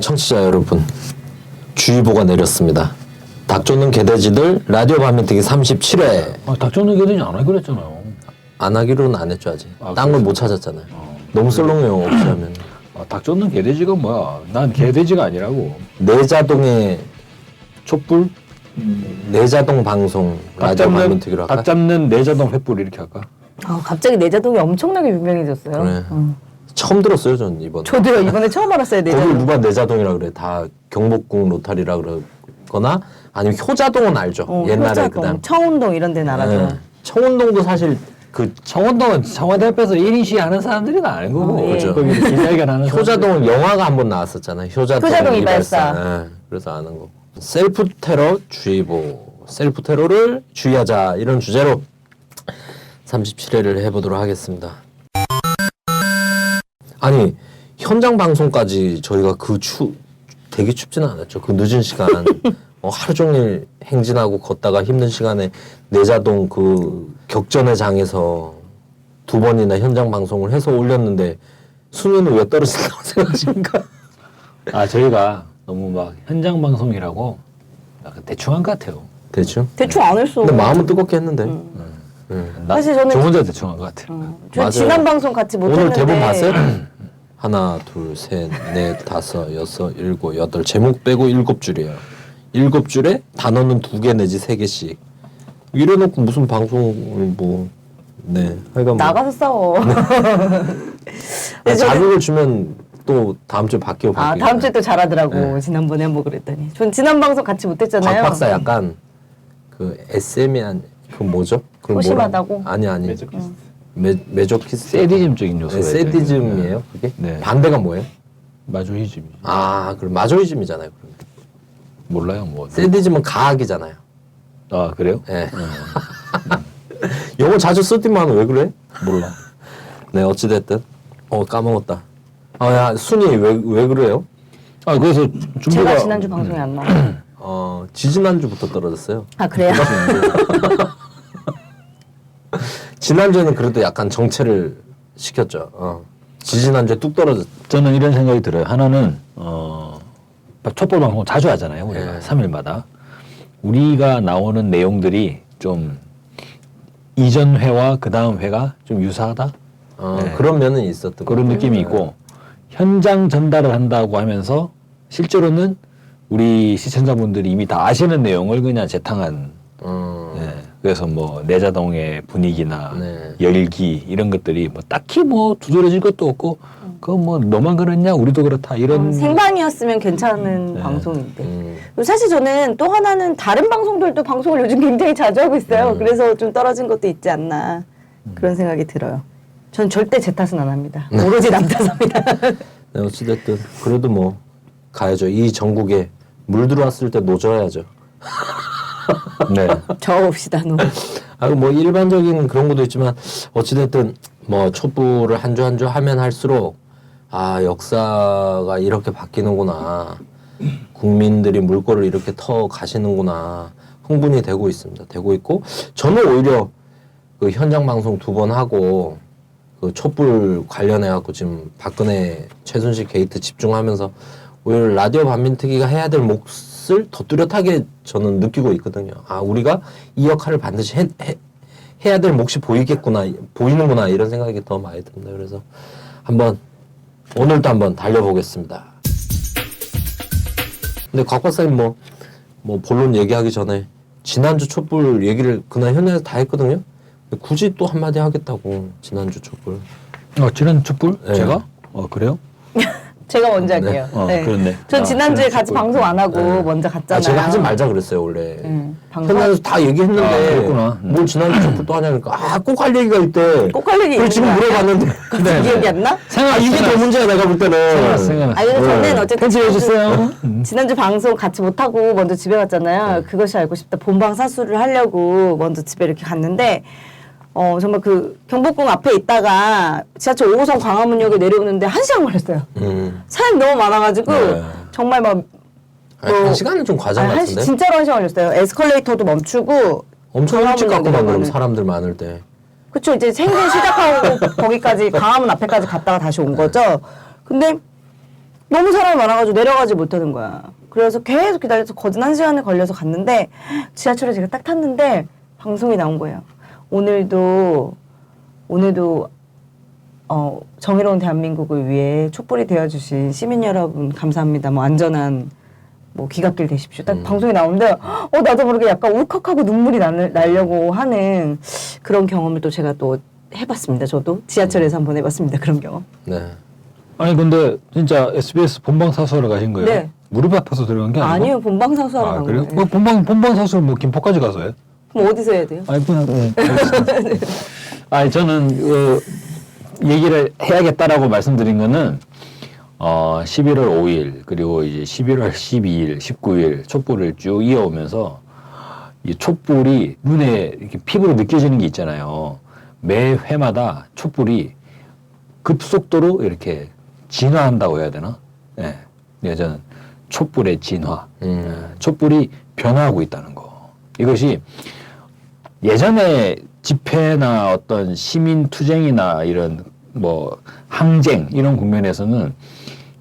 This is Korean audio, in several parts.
청취자 여러분, 주의보가 내렸습니다. 닭 쫓는 개돼지들 라디오 반민특위 37회. 닭 쫓는 개돼지 안 하기로 했잖아요. 안 하기로는 안 했죠 아직. 딴 걸 못 찾았잖아요. 너무 썰렁해요 없이 하면. 닭 쫓는 개돼지가 뭐야? 난 개돼지가 아니라고. 내자동의 촛불? 내자동 방송 라디오 반민특위로 할까? 닭 잡는 내자동 횃불 이렇게 할까? 갑자기 내자동이 엄청나게 유명해졌어요. 그래. 처음 들었어요 전 이번. 저도요. 이번에 처음 알았어요. 거기 내자동. 누가 내자동이라 그래? 다 경복궁 로타리라 그러거나 아니면 효자동은 알죠. 옛날에 효자동, 그다음 청운동 이런 데는 알아요. 청운동도 사실 그 청원동은 청와대 앞에서 1인 시위하는 사람들이 아닌 거고. 예. 그죠. 거기 기자회견하는 효자동은 영화가 한번 나왔었잖아요. 효자동 이발사. 그래서 아는 거. 셀프 테러 주의보. 셀프 테러를 주의하자 이런 주제로 37회를 해보도록 하겠습니다. 아니 현장 방송까지 저희가 되게 춥지는 않았죠. 그 늦은 시간 하루 종일 행진하고 걷다가 힘든 시간에 내자동 그 격전의 장에서 2번이나 현장 방송을 해서 올렸는데 순위는 왜 떨어진다고 생각하십니까? 저희가 너무 막 현장 방송이라고 약간 대충 한 것 같아요. 대충 안 했어. 근데 마음은 뜨겁게 했는데. 사실 저는 저 혼자 대충 한 것 같아요. 저 맞아요. 지난 방송 같이 못했는데 오늘 대본 봤어요? 하나, 둘, 셋, 넷, 다섯, 여섯, 일곱, 여덟. 제목 빼고 7줄이에요. 7줄에 단어는 2개 내지 3개씩. 이래놓고 무슨 방송을 하여간 나가서 싸워. 자극을 주면 또 다음 주에 바뀌고. 다음 주에 또 잘하더라고. 지난번에 한번 그랬더니. 전 지난 방송 같이 못했잖아요. 곽 박사 약간 그 SM이 그 뭐죠? 소심하다고? 아니. 메조키스트. 세디즘적인 요소가 세디즘이에요? 그게? 네. 반대가 뭐예요? 마조이즘이. 그럼 마조이즘이잖아요. 그럼. 몰라요 뭐. 세디즘은 가학이잖아요. 그래요? 네. 영어 자주 쓰지만 왜 그래? 몰라. 네, 어찌됐든. 까먹었다. 야, 순위 왜 그래요? 그래서 준비가 제가 지난주 방송에 안 나와요. 지지난주부터 떨어졌어요. 그래요? 지난주에는 그래도 약간 정체를 시켰죠. 지지난주에 뚝 떨어졌죠. 저는 이런 생각이 들어요. 하나는 촛불 방송 자주 하잖아요. 우리가 3일마다. 우리가 나오는 내용들이 좀 이전 회와 그 다음 회가 좀 유사하다. 그런 면은 있었던 그런 느낌이 있고 현장 전달을 한다고 하면서 실제로는 우리 시청자분들이 이미 다 아시는 내용을 그냥 재탕한 그래서 뭐 내자동의 분위기나 열기 이런 것들이 뭐 딱히 뭐 두드러질 것도 없고 그거 뭐 너만 그렇냐 우리도 그렇다 이런 생방이었으면 괜찮은 방송인데 그리고 사실 저는 또 하나는 다른 방송들도 방송을 요즘 굉장히 자주 하고 있어요. 그래서 좀 떨어진 것도 있지 않나 그런 생각이 들어요. 전 절대 제 탓은 안 합니다. 오로지 남 탓합니다. 네, 어찌됐든 그래도 가야죠. 이 전국에 물 들어왔을 때 노져야죠. 네. 저읍시다 노. 일반적인 그런 것도 있지만 어찌됐든 촛불을 한 주 한 주 하면 할수록 역사가 이렇게 바뀌는구나. 국민들이 물꼬를 이렇게 터 가시는구나. 흥분이 되고 있습니다. 되고 있고 저는 오히려 그 현장 방송 2번 하고 그 촛불 관련해 갖고 지금 박근혜 최순실 게이트 집중하면서 오히려 라디오 반민특위가 해야 될 몫을 더 뚜렷하게 저는 느끼고 있거든요. 우리가 이 역할을 반드시 해야 될 몫이 보이는구나 이런 생각이 더 많이 듭니다. 그래서 오늘도 한번 달려보겠습니다. 근데 곽 박사님 본론 얘기하기 전에 지난주 촛불 얘기를 그날 현장에서 다 했거든요. 굳이 또 한마디 하겠다고 지난주 촛불. 지난 촛불? 네. 제가? 그래요? 제가 먼저 할게요. 그렇네. 전 지난주에 같이 촛불. 방송 안 하고 먼저 갔잖아요. 제가 하지 말자 그랬어요 원래. 방송 현장에서 다 얘기했는데 그랬구나. 뭘 지난주 촛불 또 하냐니까 꼭 할 얘기가 있대. 꼭 할 얘기 그걸 지금 있는 거야? 물어봤는데 기억이 안 나? 이게 더 문제야 내가 볼 때는. 생각났어. 그래서 저는 어쨌든 편집해주세요. 지난주 방송 같이 못하고 먼저 집에 갔잖아요. 그것이 알고 싶다. 본방 사수를 하려고 먼저 집에 이렇게 갔는데 정말 그 경복궁 앞에 있다가 지하철 5호선 광화문역에 내려오는데 1시간 걸렸어요. 사람이 너무 많아가지고 정말 한 시간은 좀 과장 같은데. 진짜로 1시간 걸렸어요. 에스컬레이터도 멈추고 엄청 일찍 갔구만 그럼 내려가는. 사람들 많을 때. 그쵸. 이제 생전 시작하고 거기까지 광화문 앞에까지 갔다가 다시 온 거죠. 근데 너무 사람이 많아가지고 내려가지 못하는 거야. 그래서 계속 기다려서 거진 1시간에 걸려서 갔는데 지하철에 제가 딱 탔는데 방송이 나온 거예요. 오늘도 정의로운 대한민국을 위해 촛불이 되어주신 시민 여러분 감사합니다. 뭐 안전한 뭐 귀갓길 되십시오. 딱 방송이 나오는데 나도 모르게 약간 울컥하고 눈물이 나려고 하는 그런 경험을 또 제가 또 해봤습니다. 저도 지하철에서 한번 해봤습니다. 그런 경험. 네. 아니 근데 진짜 SBS 본방사수하러 가신 거예요? 네. 무릎 아파서 들어간 게 아니고? 아니요, 본방사수하러 간 그래요? 거예요. 본방사수는 뭐 김포까지 가서 해요? 그럼 어디서 해야 돼요? 아니 그냥 아니 저는 얘기를 해야겠다라고 말씀드린 거는 11월 5일 그리고 이제 11월 12일, 19일 촛불을 쭉 이어오면서 이 촛불이 눈에 이렇게 피부로 느껴지는 게 있잖아요. 매 회마다 촛불이 급속도로 이렇게 진화한다고 해야 되나? 예. 네, 저는 촛불의 진화, 촛불이 변화하고 있다는 거. 이것이 예전에 집회나 어떤 시민 투쟁이나 이런 뭐 항쟁 이런 국면에서는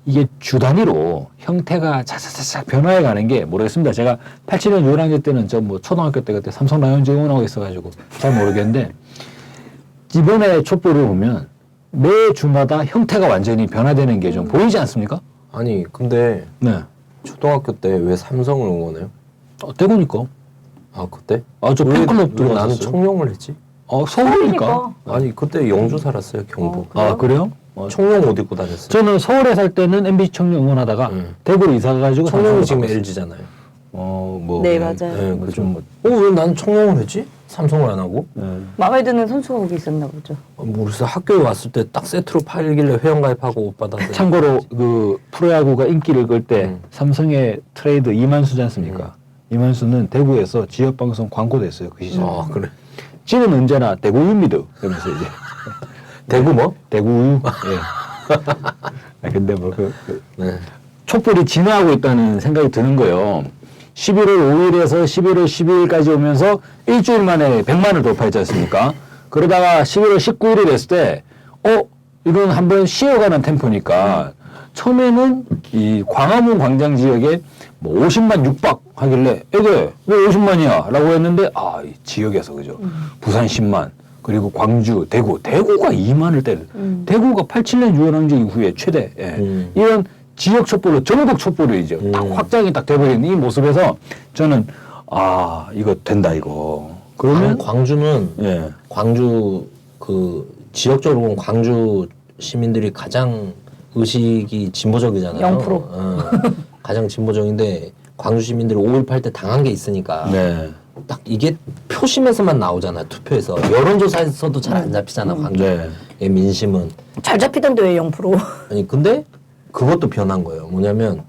이게 주 단위로 형태가 차차차차 변화해 가는 게 모르겠습니다. 제가 87년 6학년 때는 저 뭐 초등학교 때 그때 삼성 라이온즈 응원하고 있어가지고 잘 모르겠는데 이번에 촛불을 보면 매 주마다 형태가 완전히 변화되는 게 좀 보이지 않습니까? 아니 근데 네. 초등학교 때 왜 삼성을 응원해요? 대구니까. 아 그때? 저 왜 팬클럽 나는 들어갔었어요. 청룡을 했지? 서울이니까. 아니 그때 영주 살았어요 경북. 그래요? 청룡 옷 입고 다녔어요. 저는 서울에 살 때는 MBC 청룡 응원하다가 대구로 이사 가가지고 청룡이 지금 삼성으로 LG잖아요. 뭐 네, 예. 맞아요. 네, 뭐 그죠. 좀 뭐, 왜 나는 청룡을 했지? 삼성을 안 하고? 마음에 드는 선수가 거기 있었나 보죠. 모르겠어. 학교에 왔을 때 딱 세트로 팔길래 회원가입하고 옷 받았는데. 참고로 그 프로야구가 인기를 끌 때 삼성의 트레이드 이만수지 않습니까? 이만수는 대구에서 지역방송 광고 됐어요 그 시절. 아 그래. 지는 언제나 대구 우유입니다. 그러면서 이제 대구 뭐? 대구 우유. 예. 근데 뭐 네. 촛불이 진화하고 있다는 생각이 드는 거예요. 11월 5일에서 11월 12일까지 오면서 일주일 만에 100만을 돌파했지 않습니까? 그러다가 11월 19일이 됐을 때, 이건 한번 쉬어가는 템포니까, 처음에는 이 광화문 광장 지역에 뭐 50만 육박 하길래, 이게 왜 50만이야? 라고 했는데, 이 지역에서, 그죠? 부산 10만, 그리고 광주, 대구가 2만을 때려. 대구가 87년 6월 항쟁 이후에 최대. 예. 이런 지역 촛불로 전국 촛불이 이제 딱 확장이 딱 돼버리는 이 모습에서 저는 이거 된다 이거. 그러면 광주는 예. 광주 그 지역적으로 보면 광주 시민들이 가장 의식이 진보적이잖아요. 0%. 가장 진보적인데 광주 시민들이 5.18 때 당한 게 있으니까 네. 딱 이게 표심에서만 나오잖아요. 투표에서 여론조사에서도 잘 안 잡히잖아. 광주의 민심은. 잘 잡히던데 왜 0%? 아니 근데 그것도 변한 거예요. 뭐냐면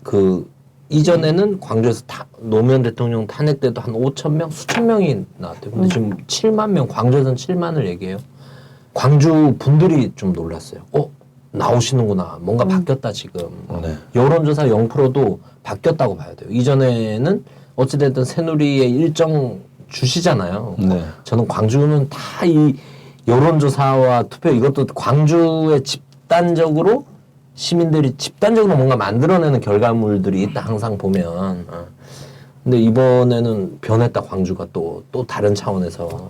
그 이전에는 광주에서 노무현 대통령 탄핵 때도 한 5천 명, 수천 명이 나왔대요. 근데 지금 7만 명, 광주에서는 7만을 얘기해요. 광주 분들이 좀 놀랐어요. 나오시는구나. 뭔가 바뀌었다 지금. 네. 여론조사 0%도 바뀌었다고 봐야 돼요. 이전에는 어찌됐든 새누리의 일정 주시잖아요. 네. 저는 광주는 다 이 여론조사와 투표 이것도 광주에 집단적으로 시민들이 집단적으로 뭔가 만들어내는 결과물들이 있다 항상 보면. 근데 이번에는 변했다 광주가 또 다른 차원에서.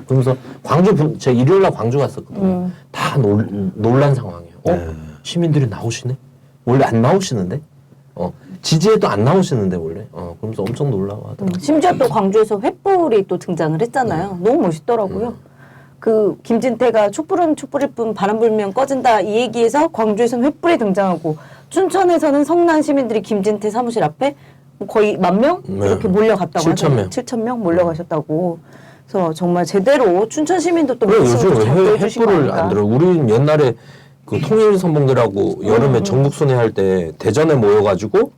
그러면서 제 일요일날 광주 갔었거든요. 다 놀란 상황이에요. 시민들이 나오시네? 원래 안 나오시는데? 지지에도 안 나오시는데 원래. 그러면서 엄청 놀라워하더라고요. 심지어 또 광주에서 횃불이 또 등장을 했잖아요. 너무 멋있더라고요. 그 김진태가 촛불은 촛불일 뿐 바람 불면 꺼진다 이 얘기에서 광주에서는 횃불이 등장하고 춘천에서는 성난 시민들이 김진태 사무실 앞에 거의 10,000명 이렇게 몰려갔다고 7,000명. 7,000명 몰려가셨다고. 그래서 정말 제대로 춘천 시민도 또 왜 요즘 매칭을 잘 왜 보여주신 거 횃불을 아닌가. 안 들어? 우리는 옛날에 그 통일선봉들하고 여름에 전국순회 할 때 대전에 모여가지고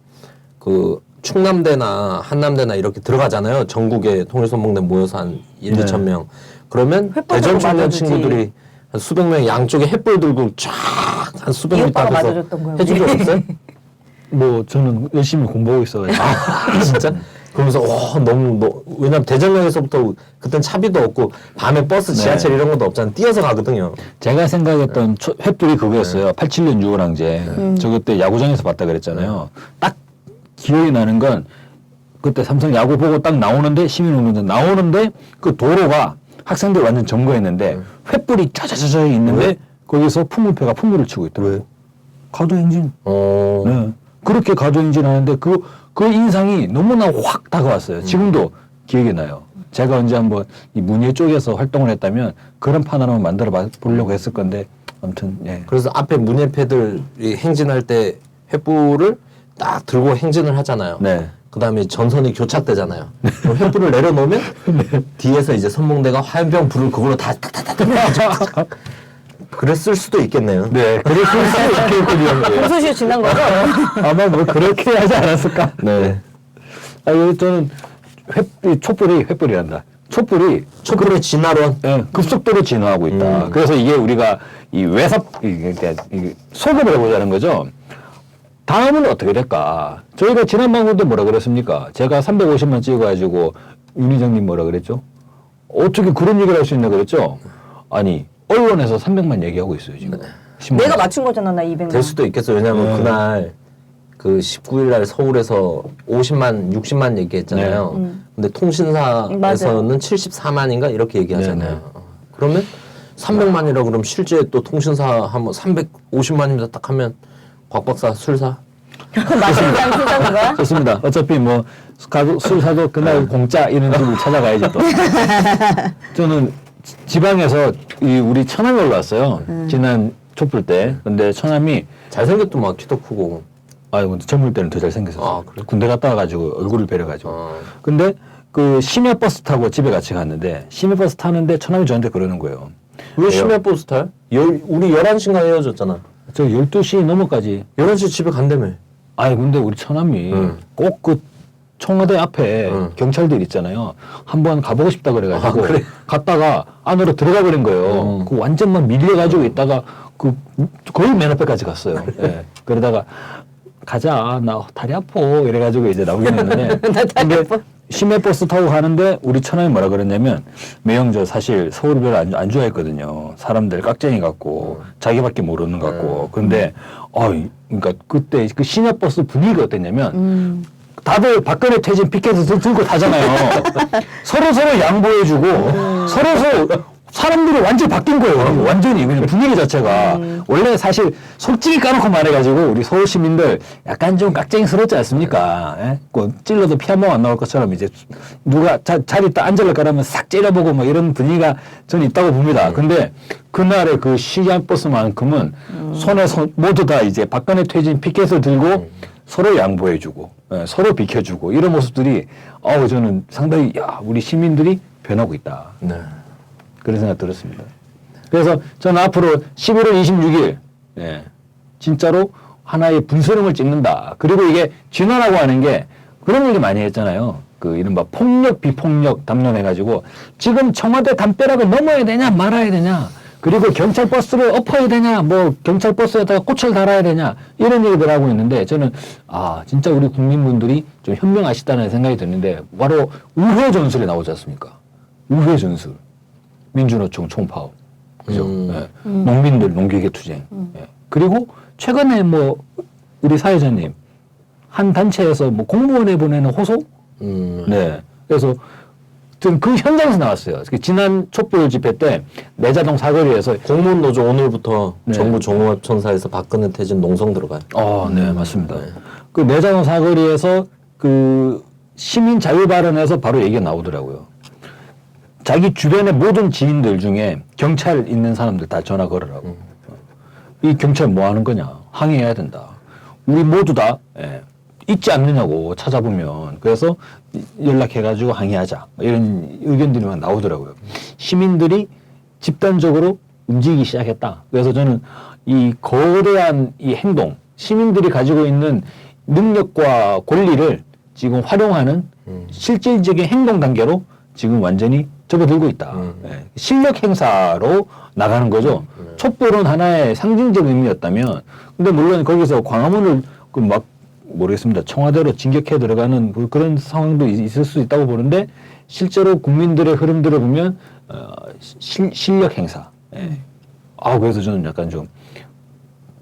그 충남대나 한남대나 이렇게 들어가잖아요. 전국에 통일선봉대 모여서 한 2천 명. 그러면 횃불 대전 들고 청년 맞아주지. 친구들이 한 수백 명 양쪽에 햇불 들고 쫙 한 수백 이 미터 오빠가 앞에서 맞아줬던 거예요. 해준 적 없어요? 뭐 저는 열심히 공부하고 있어가지고. 진짜? 그러면서 왜냐면 대전역에서부터 그땐 차비도 없고 밤에 버스, 지하철 이런 것도 없잖아요. 뛰어서 가거든요. 제가 생각했던 횃불이 그거였어요. 87년 6월 항쟁. 저 그때 야구장에서 봤다 그랬잖아요. 딱 기억이 나는 건 그때 삼성 야구 보고 딱 나오는데 시민운동장 나오는데 그 도로가 학생들 완전 점거했는데 횃불이 짜자자자 있는데 거기서 풍물패가 풍물을 치고 있더라고요. 가도행진. 네. 그렇게 가도행진 하는데 그 인상이 너무나 확 다가왔어요. 지금도 기억이 나요. 제가 언제 한번 이 문예 쪽에서 활동을 했다면 그런 파노라마 만들어 보려고 했을 건데 아무튼 예. 그래서 앞에 문예패들이 행진할 때 횃불을 딱 들고 행진을 하잖아요. 네. 그 다음에 전선이 교착되잖아요. 그럼 횃불을 내려놓으면 뒤에서 이제 선봉대가 화염병 불을 그걸로 다 타타타타 그랬을 수도 있겠네요. 네. 그랬을 수도 있겠군요. 공소시효 지난 거죠? 아마 뭐 그렇게 하지 않았을까? 네. 아, 여기 저는 촛불이란다. 촛불의 진화론. 예, 급속도로 진화하고 있다. 그래서 이게 우리가 이 소급을 해보자는 거죠. 다음은 어떻게 될까? 저희가 지난 방송 때 뭐라 그랬습니까? 제가 350만 찍어가지고 윤희정님 뭐라 그랬죠? 어떻게 그런 얘기를 할 수 있나 그랬죠? 아니, 언론에서 300만 얘기하고 있어요, 지금. 내가 맞춘 거잖아, 나 200만. 될 수도 있겠어. 왜냐면 그날 그 19일 날 서울에서 50만, 60만 얘기했잖아요. 근데 통신사에서는 맞아요. 74만인가 이렇게 얘기하잖아요. 네네. 그러면 300만이라 그러면 실제 또 통신사 한번 350만입니다 딱 하면 곽 박사 술 사? 마실장 쓰자는 거야? 좋습니다. 어차피 뭐 술 사도 그날 공짜 이런 집을 찾아가야지 또. 저는 지방에서 우리 처남이 올라왔어요. 지난 촛불 때. 근데 처남이 잘생겼더만 키도 크고. 아유, 근데 젊을 때는 더 잘생겼었어요. 아, 그래? 군대 갔다 와가지고 얼굴을 베려가지고. 어. 근데 그 심야버스 타고 집에 같이 갔는데 심야버스 타는데 처남이 저한테 그러는 거예요. 왜 심야버스 타요? 우리 11시인가 헤어졌잖아. 저 12시 넘어까지. 11시 집에 간다며. 아니, 근데 우리 처남이 꼭 그 청와대 앞에 경찰들 있잖아요. 한번 가보고 싶다 그래가지고 그래? 갔다가 안으로 들어가 버린 거예요. 그 완전 막 밀려가지고 있다가 그 거의 맨 앞에까지 갔어요. 예. 그러다가 가자, 나 다리 아파 이래가지고 이제 나오긴 했는데 근데 심야버스 타고 가는데 우리 처남이 뭐라 그랬냐면 매형 저 사실 서울을 별로 안 좋아했거든요. 사람들 깍쟁이 같고 자기밖에 모르는 것 같고. 근데 그러니까 그때 그 심야버스 분위기가 어땠냐면 다들 박근혜 퇴진 피켓을 들고 타잖아요. 서로 양보해주고 서로 사람들이 완전히 바뀐 거예요. 완전히 그냥 분위기 자체가. 원래 사실 솔직히 까놓고 말해가지고 우리 서울 시민들 약간 좀 깍쟁이스럽지 않습니까? 예? 그 찔러도 피 한 번 안 나올 것처럼 이제 누가 자리 딱 앉으려고 하면 싹 찔러보고 뭐 이런 분위기가 저는 있다고 봅니다. 근데 그날의 그 시간버스만큼은 손에 모두 다 이제 박근혜 퇴진 피켓을 들고 서로 양보해주고 서로 비켜주고 이런 모습들이 저는 상당히 우리 시민들이 변하고 있다. 네. 그런 생각 들었습니다. 그래서 저는 앞으로 11월 26일 진짜로 하나의 분수령을 찍는다. 그리고 이게 진화라고 하는 게 그런 얘기 많이 했잖아요. 그 이른바 폭력 비폭력 담론해가지고 지금 청와대 담벼락을 넘어야 되냐 말아야 되냐, 그리고 경찰 버스를 엎어야 되냐, 뭐 경찰 버스에다가 꽃을 달아야 되냐, 이런 얘기들 하고 있는데 저는 진짜 우리 국민분들이 좀 현명하시다는 생각이 드는데 바로 우회 전술에 나오지 않습니까? 우회 전술. 민주노총 총파업, 그죠? 농민들 농기계 투쟁. 그리고 최근에 뭐 우리 사회자님 한 단체에서 뭐 공무원에 보내는 호소, 네. 그래서 좀 그 현장에서 나왔어요. 지난 촛불 집회 때 내자동 사거리에서 공무원 노조 오늘부터 네. 정부 종합청사에서 박근혜 퇴진 농성 들어가요. 네, 맞습니다. 그 내자동 사거리에서 그 시민 자유 발언에서 바로 얘기가 나오더라고요. 자기 주변의 모든 지인들 중에 경찰 있는 사람들 다 전화 걸으라고. 이 경찰 뭐 하는 거냐? 항의해야 된다. 우리 모두 다 있지 않느냐고 찾아보면. 그래서 연락해가지고 항의하자. 이런 의견들이 막 나오더라고요. 시민들이 집단적으로 움직이기 시작했다. 그래서 저는 이 거대한 이 행동, 시민들이 가지고 있는 능력과 권리를 지금 활용하는 실질적인 행동 단계로 지금 완전히 접어들고 있다. 실력 행사로 나가는 거죠. 촛불은 하나의 상징적 의미였다면, 근데 물론 거기서 광화문을 막 모르겠습니다. 청와대로 진격해 들어가는 뭐 그런 상황도 있을 수 있다고 보는데 실제로 국민들의 흐름들을 보면 실력 행사. 예. 그래서 저는 약간 좀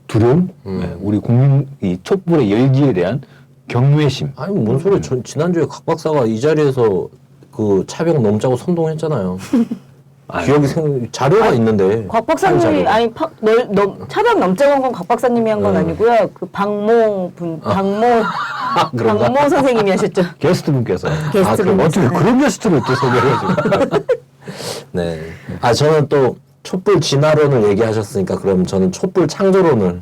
두려움, 예. 우리 국민 이 촛불의 열기에 대한 경외심. 아니 뭔 소리야. 지난주에 각 박사가 이 자리에서 그 차벽 넘자고 선동했잖아요. 기억이 자료가 있는데. 곽 박사님이 아니 차벽 넘자고 한 건 곽 박사님이 한 건 아니고요. 그 박모 선생님이 하셨죠. 게스트 분께서. 게스트 그럼 분께서. 어떻게 그런 게스트를 또 소개해가지고. 네. 저는 또 촛불 진화론을 얘기하셨으니까 그럼 저는 촛불 창조론을.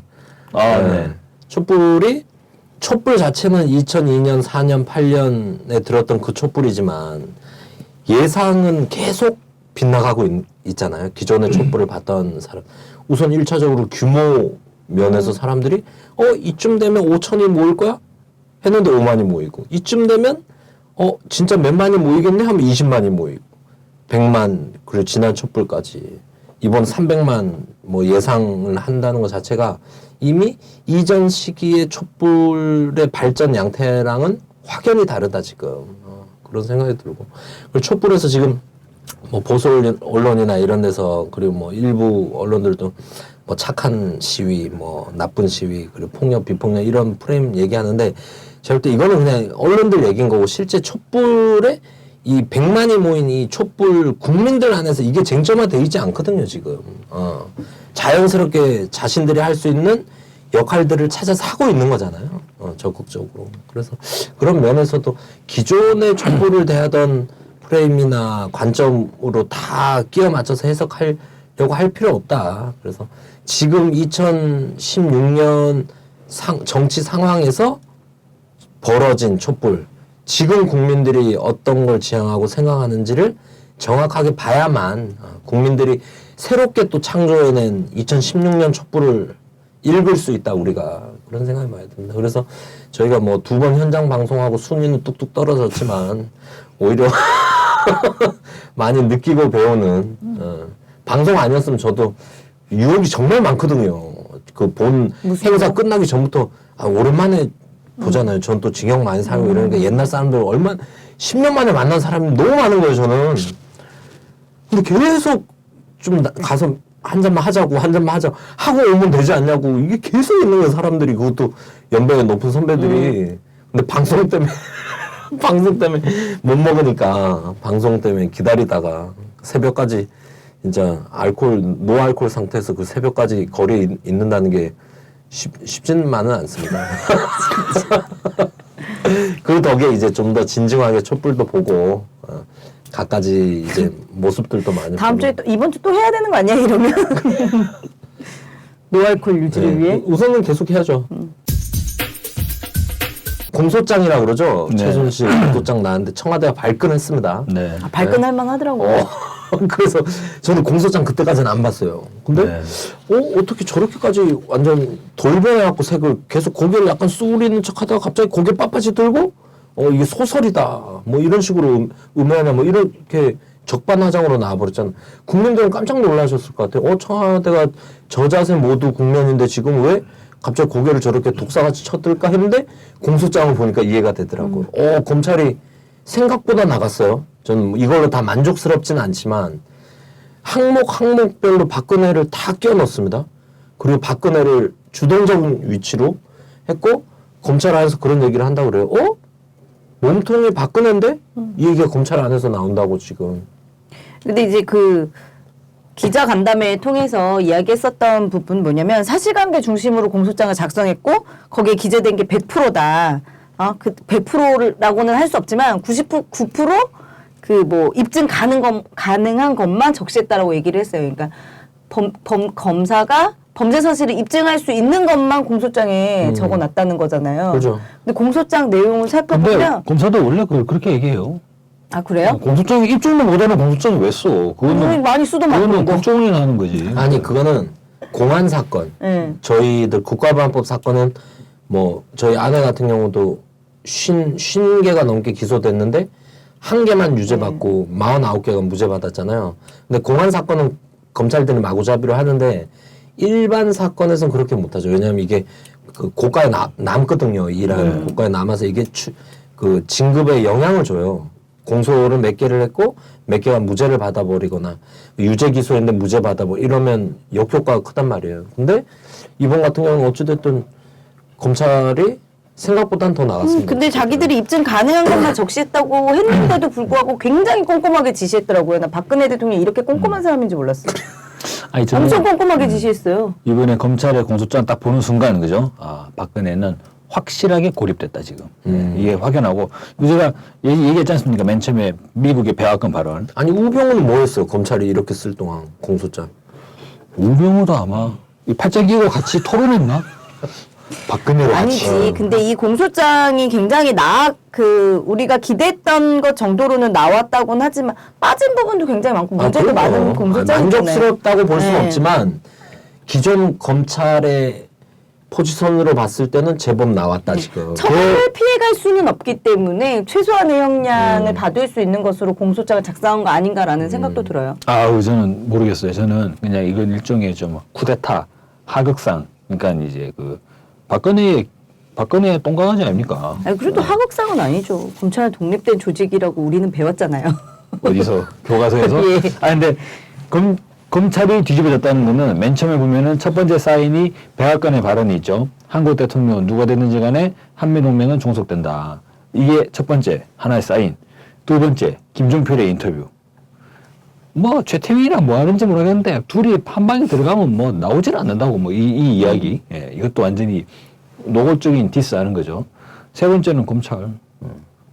네. 촛불 자체는 2002년, 4년, 8년에 들었던 그 촛불이지만 예상은 계속 빗나가고 있잖아요. 기존의 촛불을 봤던 사람. 우선 1차적으로 규모 면에서 사람들이 이쯤 되면 5천이 모일 거야? 했는데 5만이 모이고 이쯤 되면 진짜 몇만이 모이겠네? 하면 20만이 모이고 100만 그리고 지난 촛불까지 이번 300만 뭐 예상을 한다는 것 자체가 이미 이전 시기의 촛불의 발전 양태랑은 확연히 다르다 지금 그런 생각이 들고 그리고 촛불에서 지금 뭐 보수 언론이나 이런 데서 그리고 뭐 일부 언론들도 뭐 착한 시위 뭐 나쁜 시위 그리고 폭력 비폭력 이런 프레임 얘기하는데 제가 볼 때 이거는 그냥 언론들 얘기인 거고 실제 촛불에 이 100만이 모인 이 촛불 국민들 안에서 이게 쟁점화되어 있지 않거든요 지금 자연스럽게 자신들이 할 수 있는 역할들을 찾아서 하고 있는 거잖아요 적극적으로 그래서 그런 면에서도 기존의 촛불을 대하던 프레임이나 관점으로 다 끼워 맞춰서 해석하려고 할 필요 없다 그래서 지금 2016년 정치 상황에서 벌어진 촛불 지금 국민들이 어떤 걸 지향하고 생각하는지를 정확하게 봐야만 국민들이 새롭게 또 창조해낸 2016년 촛불을 읽을 수 있다 우리가 그런 생각이 많이 듭니다. 그래서 저희가 뭐 2번 현장 방송하고 순위는 뚝뚝 떨어졌지만 오히려 많이 느끼고 배우는 방송 아니었으면 저도 유혹이 정말 많거든요. 그 본 행사 끝나기 전부터 오랜만에 보잖아요. 전 또 징역 많이 살고 이러니까 옛날 사람들 10년 만에 만난 사람이 너무 많은 거예요, 저는. 근데 계속 좀 가서 한 잔만 하자고 하고 오면 되지 않냐고 이게 계속 있는 거예요, 사람들이. 그것도 연배가 높은 선배들이. 근데 방송 때문에 못 먹으니까 방송 때문에 기다리다가 새벽까지 진짜 노알콜 상태에서 그 새벽까지 거리에 있는다는 게 쉽지만은 않습니다. 그 덕에 이제 좀 더 진중하게 촛불도 보고 갖가지 이제 모습들도 많이 다음 주에 또 이번 주 또 해야 되는 거 아니야 이러면 노알콜 유지를 위해 우선은 계속 해야죠. 공소장이라 그러죠. 네. 최순실 공소장 나왔는데 청와대가 발끈했습니다. 네. 발끈할 만하더라고. 그래서 저는 공소장 그때까지는 안 봤어요. 근데 네. 어떻게 저렇게까지 완전 돌변해갖고 색을 계속 고개를 약간 쑥이는 척하다가 갑자기 고개 빳빳이 들고 이게 소설이다 뭐 이런 식으로 음해하냐 뭐 이렇게 적반하장으로 나와버렸잖아. 국민들은 깜짝 놀라셨을 것 같아요. 청와대가 저자세 모두 국면인데 지금 왜 갑자기 고개를 저렇게 독사같이 쳐들까 했는데 공소장을 보니까 이해가 되더라고요. 검찰이 생각보다 나갔어요. 저는 이걸로 다 만족스럽지는 않지만 항목별로 박근혜를 다 끼워 넣었습니다. 그리고 박근혜를 주동적인 위치로 했고 검찰 안에서 그런 얘기를 한다고 그래요. 몸통이 박근혜인데? 이 얘기가 검찰 안에서 나온다고 지금. 근데 이제 그 기자 간담회 통해서 이야기했었던 부분 뭐냐면 사실관계 중심으로 공소장을 작성했고 거기에 기재된 게 100%다. 그 100%라고는 할 수 없지만 99% 그 뭐 입증 가능한 것만 적시했다라고 얘기를 했어요. 그러니까 검사가 범죄 사실을 입증할 수 있는 것만 공소장에 적어놨다는 거잖아요. 그죠. 근데 공소장 내용을 근데 살펴보면 검사도 원래 그렇게 얘기해요. 아 그래요? 공소장에 입증도 못하는 공소장을 왜 써? 그거는 많이 쓰도 그거는 많고. 국정원이 하는 거지. 아니 그거는 공안 사건. 저희들 국가보안법 사건은 뭐 저희 아내 같은 경우도 50개가 넘게 기소됐는데 1개만 유죄받고 49개가 무죄받았잖아요. 근데 공안 사건은 검찰들이 마구잡이로 하는데 일반 사건에서는 그렇게 못하죠. 왜냐하면 이게 그 고가에 남거든요. 일하는 고가에 남아서 이게 그 진급에 영향을 줘요. 공소를 몇 개를 했고 몇 개가 무죄를 받아버리거나 유죄 기소했는데 무죄 받아버 이러면 역효과가 크단 말이에요. 근데 이번 같은 경우는 어찌됐든 검찰이 생각보단 더 나갔습니다. 근데 자기들이 입증 가능한 것만 적시했다고 했는데도 불구하고 굉장히 꼼꼼하게 지시했더라고요. 나 박근혜 대통령이 이렇게 꼼꼼한 사람인지 몰랐어요. 아니, 저는 엄청 꼼꼼하게 지시했어요. 이번에 검찰의 공소장 딱 보는 순간 그죠? 아, 박근혜는 확실하게 고립됐다 지금. 이게 확연하고 제가 얘기했지 않습니까? 맨 처음에 미국의 백악관 발언. 아니 우병우는 뭐 했어요? 검찰이 이렇게 쓸 동안 공소장. 우병우도 아마 이 팔짱 끼고 같이 토론했나? 박근혜로 같이. 아니지. 근데 이 공소장이 굉장히 우리가 기대했던 것 정도로는 나왔다고는 하지만 빠진 부분도 굉장히 많고 문제도 많은 공소장이잖아요. 만족스럽다고 볼 수는 네. 없지만 기존 검찰의 포지션으로 봤을 때는 제법 나왔다 지금. 처벌을 피해갈 수는 없기 때문에 최소한의 형량을 받을 수 있는 것으로 공소장을 작성한 거 아닌가라는 생각도 들어요. 아우 저는 모르겠어요. 저는 그냥 이건 일종의 좀 쿠데타 하극상. 그러니까 이제 그 박근혜 똥강아지 아닙니까? 아니, 그래도 하극상은 아니죠. 검찰은 독립된 조직이라고 우리는 배웠잖아요. 어디서 교과서에서? 예. 아 근데 검찰이 뒤집어졌다는 거는 맨 처음에 보면은 첫 번째 사인이 백악관의 발언이 있죠. 한국 대통령 누가 됐는지 간에 한미동맹은 종속된다. 이게 첫 번째 하나의 사인. 두 번째 김종필의 인터뷰. 뭐 최태민이랑 뭐 하는지 모르겠는데 둘이 한 방에 들어가면 뭐 나오질 않는다고 뭐 이 이야기. 예, 이것도 완전히 노골적인 디스하는 거죠. 세 번째는 검찰.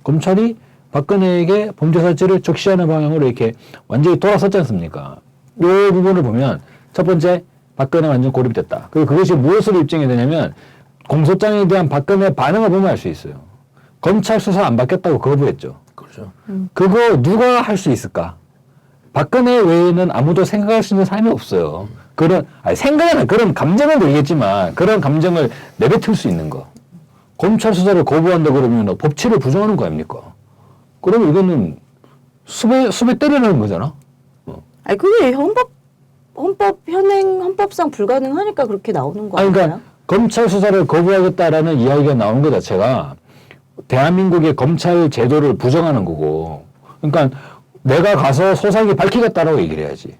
검찰이 박근혜에게 범죄 사실을 적시하는 방향으로 이렇게 완전히 돌아섰지 않습니까? 이 부분을 보면 첫 번째 박근혜 완전 고립됐다. 그리고 그것이 무엇으로 입증이 되냐면 공소장에 대한 박근혜 반응을 보면 알 수 있어요. 검찰 수사 안 받겠다고 거부했죠. 그렇죠. 그거 누가 할 수 있을까? 박근혜 외에는 아무도 생각할 수 있는 사람이 없어요. 생각은 그런 감정은 모르겠지만 그런 감정을 내뱉을 수 있는 거. 검찰 수사를 거부한다 그러면 법치를 부정하는 거 아닙니까? 그러면 이거는 수배 때리는 거잖아. 아니 그게 헌법상 불가능하니까 그렇게 나오는 거 아닌가요? 그러니까 검찰 수사를 거부하겠다라는 이야기가 나오는 것 자체가 대한민국의 검찰 제도를 부정하는 거고, 그러니까 내가 가서 소상히 밝히겠다라고 얘기를 해야지.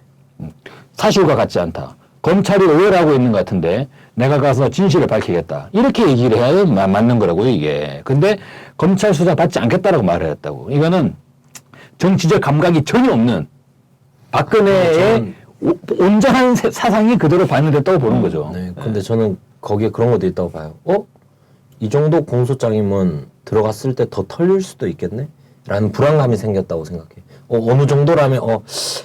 사실과 같지 않다. 검찰이 오해를 하고 있는 것 같은데 내가 가서 진실을 밝히겠다. 이렇게 얘기를 해야 맞는 거라고요, 이게. 근데 검찰 수사 받지 않겠다라고 말을 했다고. 이거는 정치적 감각이 전혀 없는 박근혜의 온전한 사상이 그대로 반영됐다고 보는 거죠. 네. 근데 저는 거기에 그런 것도 있다고 봐요. 이 정도 공소장이면 들어갔을 때 더 털릴 수도 있겠네? 라는 불안감이 생겼다고 생각해. 어느 정도라면,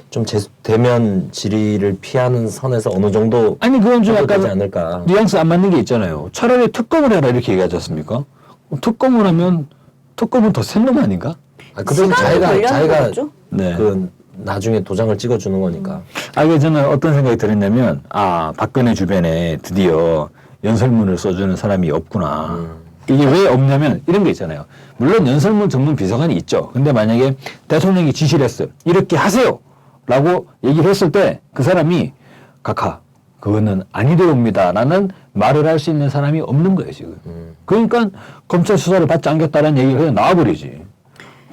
좀 대면 질의를 피하는 선에서 어느 정도. 아니, 그건 좀 되지 약간 않을까. 뉘앙스 안 맞는 게 있잖아요. 차라리 특검을 해라 이렇게 얘기하지 않습니까? 특검을 하면 특검은 더 센 놈 아닌가? 그래서 자기가 네. 나중에 도장을 찍어주는 거니까. 이게 저는 어떤 생각이 들었냐면, 박근혜 주변에 드디어 연설문을 써주는 사람이 없구나. 이게 왜 없냐면 이런 게 있잖아요. 물론 연설문 전문 비서관이 있죠. 근데 만약에 대통령이 지시를 했어요. 이렇게 하세요! 라고 얘기를 했을 때 그 사람이 그거는 아니되옵니다. 라는 말을 할 수 있는 사람이 없는 거예요, 지금. 그러니까 검찰 수사를 받지 않겠다는 얘기가 그냥 나와버리지.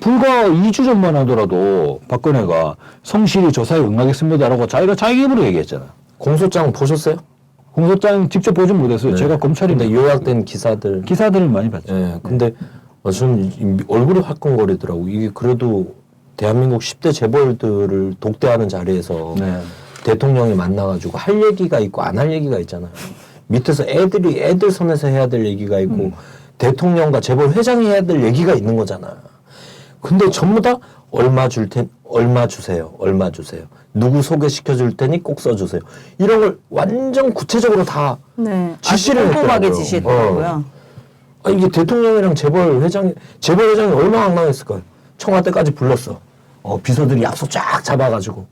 불과 2주 전만 하더라도 박근혜가 성실히 조사에 응하겠습니다라고 자기가 자기 입으로 얘기했잖아. 공소장 보셨어요? 공소장 직접 보진 못했어요. 네. 제가 검찰인데 요약된 기사들. 많이 봤죠. 네. 근데 저는 얼굴이 화끈거리더라고. 이게 그래도 대한민국 10대 재벌들을 독대하는 자리에서 네. 대통령이 만나가지고 할 얘기가 있고 안 할 얘기가 있잖아요. 밑에서 애들 선에서 해야 될 얘기가 있고 대통령과 재벌 회장이 해야 될 얘기가 있는 거잖아. 근데 전부 다 얼마 주세요. 누구 소개시켜 줄 테니 꼭 써주세요. 이런 걸 완전 구체적으로 다 지시를 꼼꼼하게 했더라고요. 지시했더라고요. 이게 대통령이랑 재벌 회장이 얼마나 황당했을까요? 청와대까지 불렀어. 비서들이 약속 쫙 잡아가지고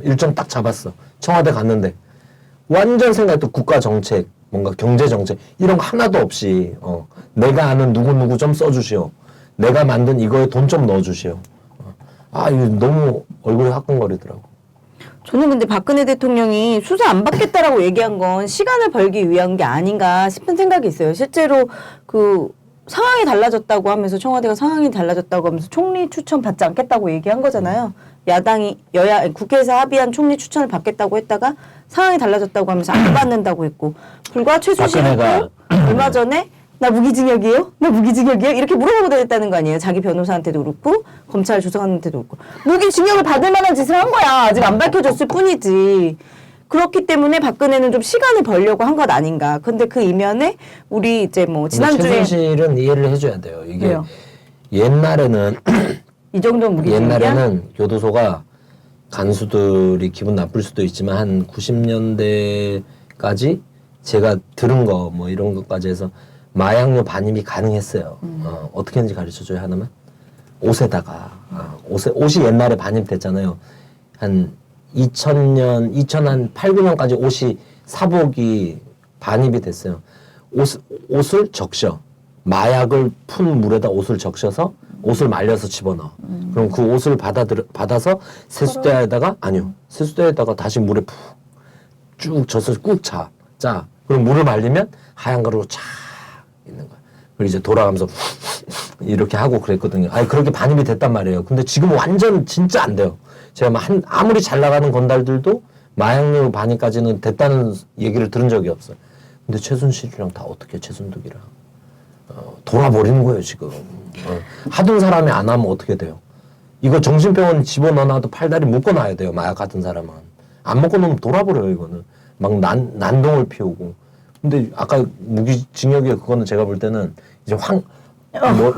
일정 딱 잡았어. 청와대 갔는데 완전 생각했던 국가 정책, 뭔가 경제 정책 이런 거 하나도 없이 내가 아는 누구 좀 써주시오. 내가 만든 이거에 돈 좀 넣어주시오. 이거 너무 얼굴이 화끈거리더라고. 저는 근데 박근혜 대통령이 수사 안 받겠다라고 얘기한 건 시간을 벌기 위한 게 아닌가 싶은 생각이 있어요. 실제로 그 상황이 달라졌다고 하면서 청와대가 상황이 달라졌다고 하면서 총리 추천 받지 않겠다고 얘기한 거잖아요. 야당이 국회에서 합의한 총리 추천을 받겠다고 했다가 상황이 달라졌다고 하면서 안 받는다고 했고 불과 최순실은 박근혜가- 얼마 전에 나 무기징역이에요? 나 무기징역이에요? 이렇게 물어보고 다녔다는 거 아니에요? 자기 변호사한테도 그렇고 검찰 조사관한테도 그렇고 무기징역을 받을 만한 짓을 한 거야. 아직 안 밝혀졌을 뿐이지. 그렇기 때문에 박근혜는 좀 시간을 벌려고 한 것 아닌가. 근데 그 이면에 우리 이제 뭐 지난주에 최순실은 이해를 해줘야 돼요. 이게 왜요? 옛날에는 이 정도 무기징역이야? 옛날에는 교도소가 간수들이 기분 나쁠 수도 있지만 한 90년대까지 제가 들은 거 뭐 이런 것까지 해서 마약류 반입이 가능했어요. 어떻게 하는지 가르쳐줘요 하나만. 옷에다가 옷이 옛날에 반입됐잖아요. 한 2000년, 2008, 9년까지 옷이 사복이 반입이 됐어요. 옷을 적셔. 마약을 푼 물에다 옷을 적셔서 옷을 말려서 집어넣어. 그럼 그 옷을 받아서 세수대에다가 아니요. 세수대에다가 다시 물에 푹 쭉 젖어서 꾹 짜. 그럼 물을 말리면 하얀 가루로 쫙 있는 거야. 그리고 이제 돌아가면서 이렇게 하고 그랬거든요. 아니 그렇게 반입이 됐단 말이에요. 근데 지금 완전 진짜 안 돼요. 제가 아무리 잘 나가는 건달들도 마약류 반입까지는 됐다는 얘기를 들은 적이 없어요. 근데 최순실이랑 다 어떻게 최순득이랑 돌아버리는 거예요 지금. 하던 사람이 안 하면 어떻게 돼요? 이거 정신병원 집어넣어놔도 팔다리 묶어놔야 돼요. 마약 같은 사람은. 안 먹고 놓으면 돌아버려요 이거는. 막 난동을 피우고. 근데 아까 무기징역이 그거는 제가 볼 때는 이제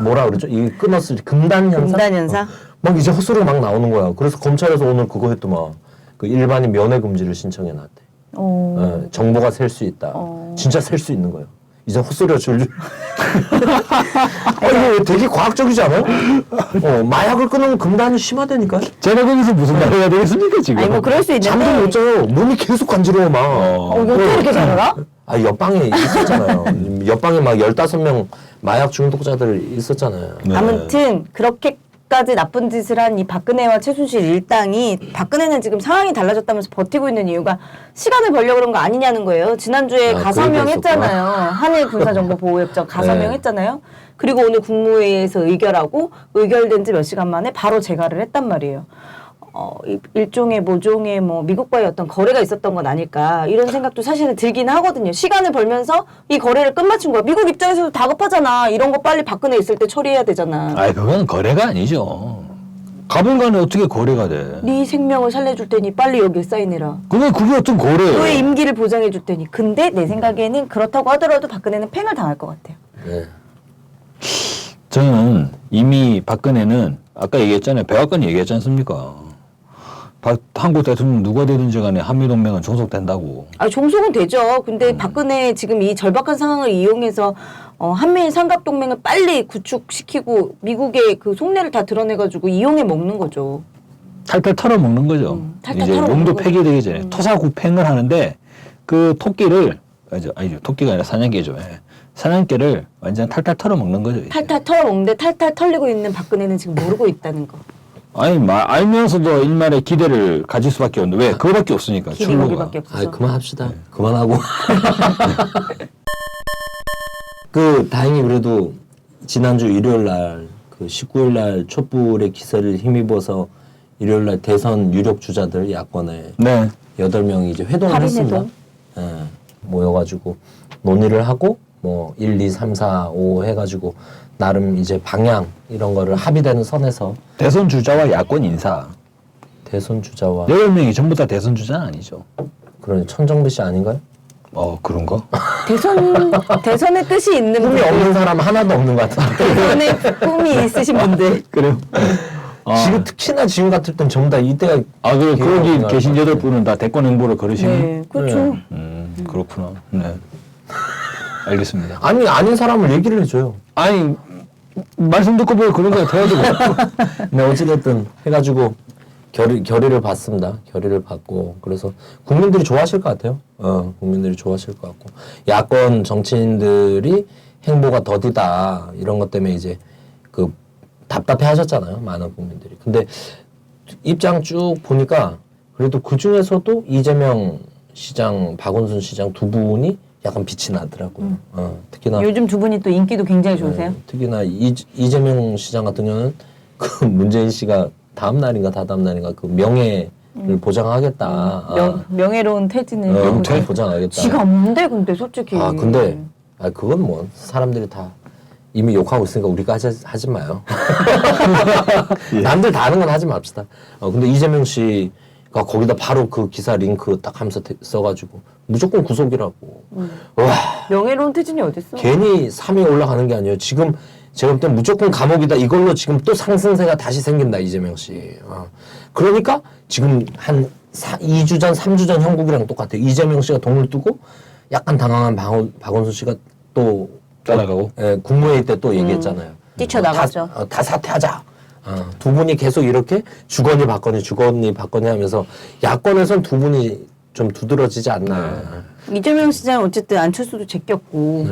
뭐라 그러죠? 이 끊었을 때 금단 현상? 금단 현상? 막 이제 헛소리가 막 나오는 거야. 그래서 검찰에서 오늘 그거 했더만 그 일반인 면회 금지를 신청해 놨대. 정보가 셀 수 있다. 진짜 셀 수 있는 거예요. 이제 헛소리가 줄줄. 이거 되게 과학적이지 않아요? 마약을 끊으면 금단이 심하다니까. 제가 거기서 무슨 말을 해야 되겠습니까 지금? 아니 뭐 그럴 수 있는데. 잠도 못 자요. 몸이 계속 간지러워 막. 이거 이렇게 잘 알아? 옆방에 있었잖아요. 옆방에 막 15명 마약 중독자들 있었잖아요. 네. 아무튼 그렇게까지 나쁜 짓을 한 이 박근혜와 최순실 일당이 박근혜는 지금 상황이 달라졌다면서 버티고 있는 이유가 시간을 벌려고 그런 거 아니냐는 거예요. 지난주에 그 가서명 얘기 했잖아요. 한일 군사정보보호협정 가서명 네. 했잖아요. 그리고 오늘 국무회의에서 의결하고 의결된 지 몇 시간 만에 바로 재가를 했단 말이에요. 일종의 모종의 뭐 미국과의 어떤 거래가 있었던 건 아닐까 이런 생각도 사실은 들긴 하거든요. 시간을 벌면서 이 거래를 끝마친 거야. 미국 입장에서도 다급하잖아. 이런 거 빨리 박근혜 있을 때 처리해야 되잖아. 아이 그건 거래가 아니죠. 가불간에 어떻게 거래가 돼? 네 생명을 살려줄 테니 빨리 여기에 사인해라. 그게 어떤 거래예요? 너의 임기를 보장해 줄 테니. 근데 내 생각에는 그렇다고 하더라도 박근혜는 팽을 당할 것 같아요. 네. 저는 이미 박근혜는 아까 얘기했잖아요. 백악관 얘기했지 않습니까? 한국 대통령 누가 되든지 간에 한미동맹은 종속된다고. 종속은 되죠. 근데 박근혜 지금 이 절박한 상황을 이용해서 한미일 삼각동맹을 빨리 구축시키고 미국의 그 속내를 다 드러내가지고 이용해 먹는 거죠. 탈탈 털어먹는 거죠. 탈탈 이제 털어먹는 몸도 거죠. 폐기되기 전에 토사구팽을 하는데 그 토끼를 아니죠 토끼가 아니라 사냥개죠. 예. 사냥개를 완전 탈탈 털어먹는 거죠. 이제. 탈탈 털어먹는데 탈탈 털리고 있는 박근혜는 지금 모르고 있다는 거. 아니 알면서도 일말의 기대를 가질 수밖에 없는데 왜 그거밖에 없으니까 길이 출로가. 거기밖에 없어서. 그만합시다. 그만하고. 다행히 그래도 지난주 일요일 날 그 19일 날 촛불의 기세를 힘입어서 일요일 날 대선 유력 주자들 야권에 네. 8명이 이제 회동을 할인 했습니다. 회동? 예, 모여가지고 논의를 하고 뭐 1, 2, 3, 4, 5 해가지고 나름 이제 방향 이런 거를 합의되는 선에서 대선 주자와 야권 인사 대선 주자와 8명이 전부 다 대선 주자는 아니죠. 그런 천정배 씨 아닌가요? 그런가? 대선의 뜻이 있는 꿈이 분들. 없는 사람 하나도 없는 것 같은데. 대선의 꿈이 있으신 분들. 그래요? 지금 특히나 지금 같을 땐 전부 다 이때가 거기 계신 8분은 다 대권 행보를 걸으시네. 네, 그렇죠. 그렇구나. 네. 알겠습니다. 아니 아닌 사람을 얘기를 해줘요. 아니 말씀 듣고 보니 그런 거 돼가지고. 네 어찌됐든 해가지고 결의를 받습니다. 결의를 받고 그래서 국민들이 좋아하실 것 같아요. 국민들이 좋아하실 것 같고 야권 정치인들이 행보가 더디다 이런 것 때문에 이제 그 답답해 하셨잖아요. 많은 국민들이. 근데 입장 쭉 보니까 그래도 그 중에서도 이재명 시장, 박원순 시장 두 분이 약간 빛이 나더라고요. 특히나 요즘 두 분이 또 인기도 굉장히 좋으세요? 특히나 이재명 시장 같은 경우는 그 문재인 씨가 다음 날인가 다다음 날인가 그 명예를 보장하겠다. 명예로운 퇴진을 명퇴 보장하겠다. 지가 없는데 근데 솔직히 근데 그건 뭐 사람들이 다 이미 욕하고 있으니까 우리가 하지 마요. 남들 다 하는 건 하지 맙시다. 근데 이재명 씨가 거기다 바로 그 기사 링크 딱 하면서 써가지고 무조건 구속이라고. 와. 명예로운 퇴진이 어딨어? 괜히 3위 올라가는 게 아니에요. 지금 제가 볼 땐 무조건 감옥이다. 이걸로 지금 또 상승세가 다시 생긴다. 이재명 씨. 그러니까 지금 한 2주 전, 3주 전 형국이랑 똑같아요. 이재명 씨가 돈을 뜨고 약간 당황한 박원순 씨가 또 따라가고. 국무회의 때 또 얘기했잖아요. 뛰쳐나가죠. 다 사퇴하자. 두 분이 계속 이렇게 주거니 받거니 하면서 야권에선 두 분이 좀 두드러지지 않나. 이재명 시장 어쨌든 안철수도 제꼈고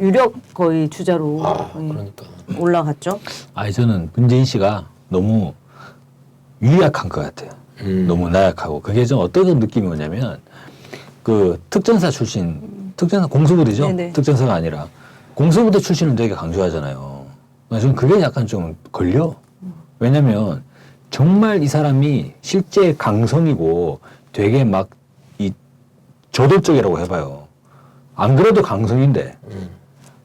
유력 거의 주자로 그러니까. 올라갔죠. 저는 문재인 씨가 너무 유약한 것 같아요. 너무 나약하고. 그게 좀 어떤 느낌이 오냐면, 그 특전사 출신, 특전사 공수부대죠? 네네. 특전사가 아니라. 공수부대 출신을 되게 강조하잖아요. 저는 그게 약간 좀 걸려. 왜냐면 정말 이 사람이 실제 강성이고 되게 막 이 저돌적이라고 해봐요. 안 그래도 강성인데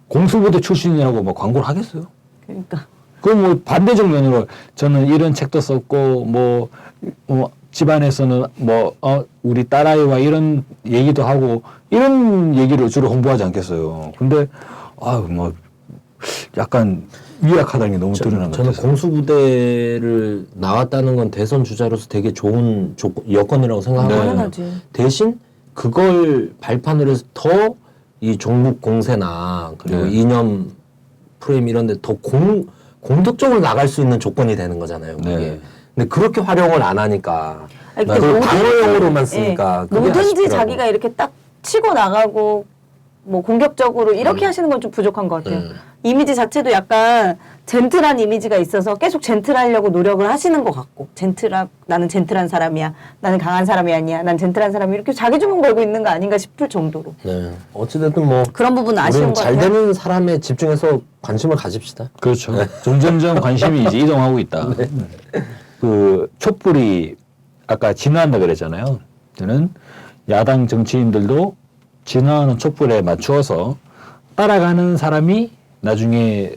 공수부대 출신이라고 막 광고를 하겠어요? 그러니까 그럼 뭐 반대적 면으로 저는 이런 책도 썼고 뭐 집안에서는 우리 딸아이와 이런 얘기도 하고 이런 얘기를 주로 홍보하지 않겠어요. 근데 뭐 약간 유약하다는 게 너무 드러난 것 저는 같아서. 공수부대를 나왔다는 건 대선 주자로서 되게 좋은 여건이라고 생각하거든요. 당연하지. 대신 그걸 발판으로 해서 더 이 종북 공세나 그리고 이념 프레임 이런 데 더 공격적으로 나갈 수 있는 조건이 되는 거잖아요. 그게. 네. 근데 그렇게 활용을 안 하니까 아니, 그걸 모든지- 방어용으로만 쓰니까 그게 뭐든지 아쉽더라고. 자기가 이렇게 딱 치고 나가고 뭐 공격적으로 이렇게 하시는 건 좀 부족한 것 같아요. 이미지 자체도 약간 젠틀한 이미지가 있어서 계속 젠틀하려고 노력을 하시는 것 같고 나는 젠틀한 사람이야. 나는 강한 사람이 아니야. 난 젠틀한 사람이 이렇게 자기 주문 걸고 있는 거 아닌가 싶을 정도로 네. 어찌됐든 뭐 그런 부분은 아쉬운 우리는 것 잘 같아요. 되는 사람에 집중해서 관심을 가집시다. 그렇죠. 점점점 관심이 이제 이동하고 있다. 그 촛불이 아까 진화한다 그랬잖아요. 저는 야당 정치인들도 진화하는 촛불에 맞추어서 따라가는 사람이 나중에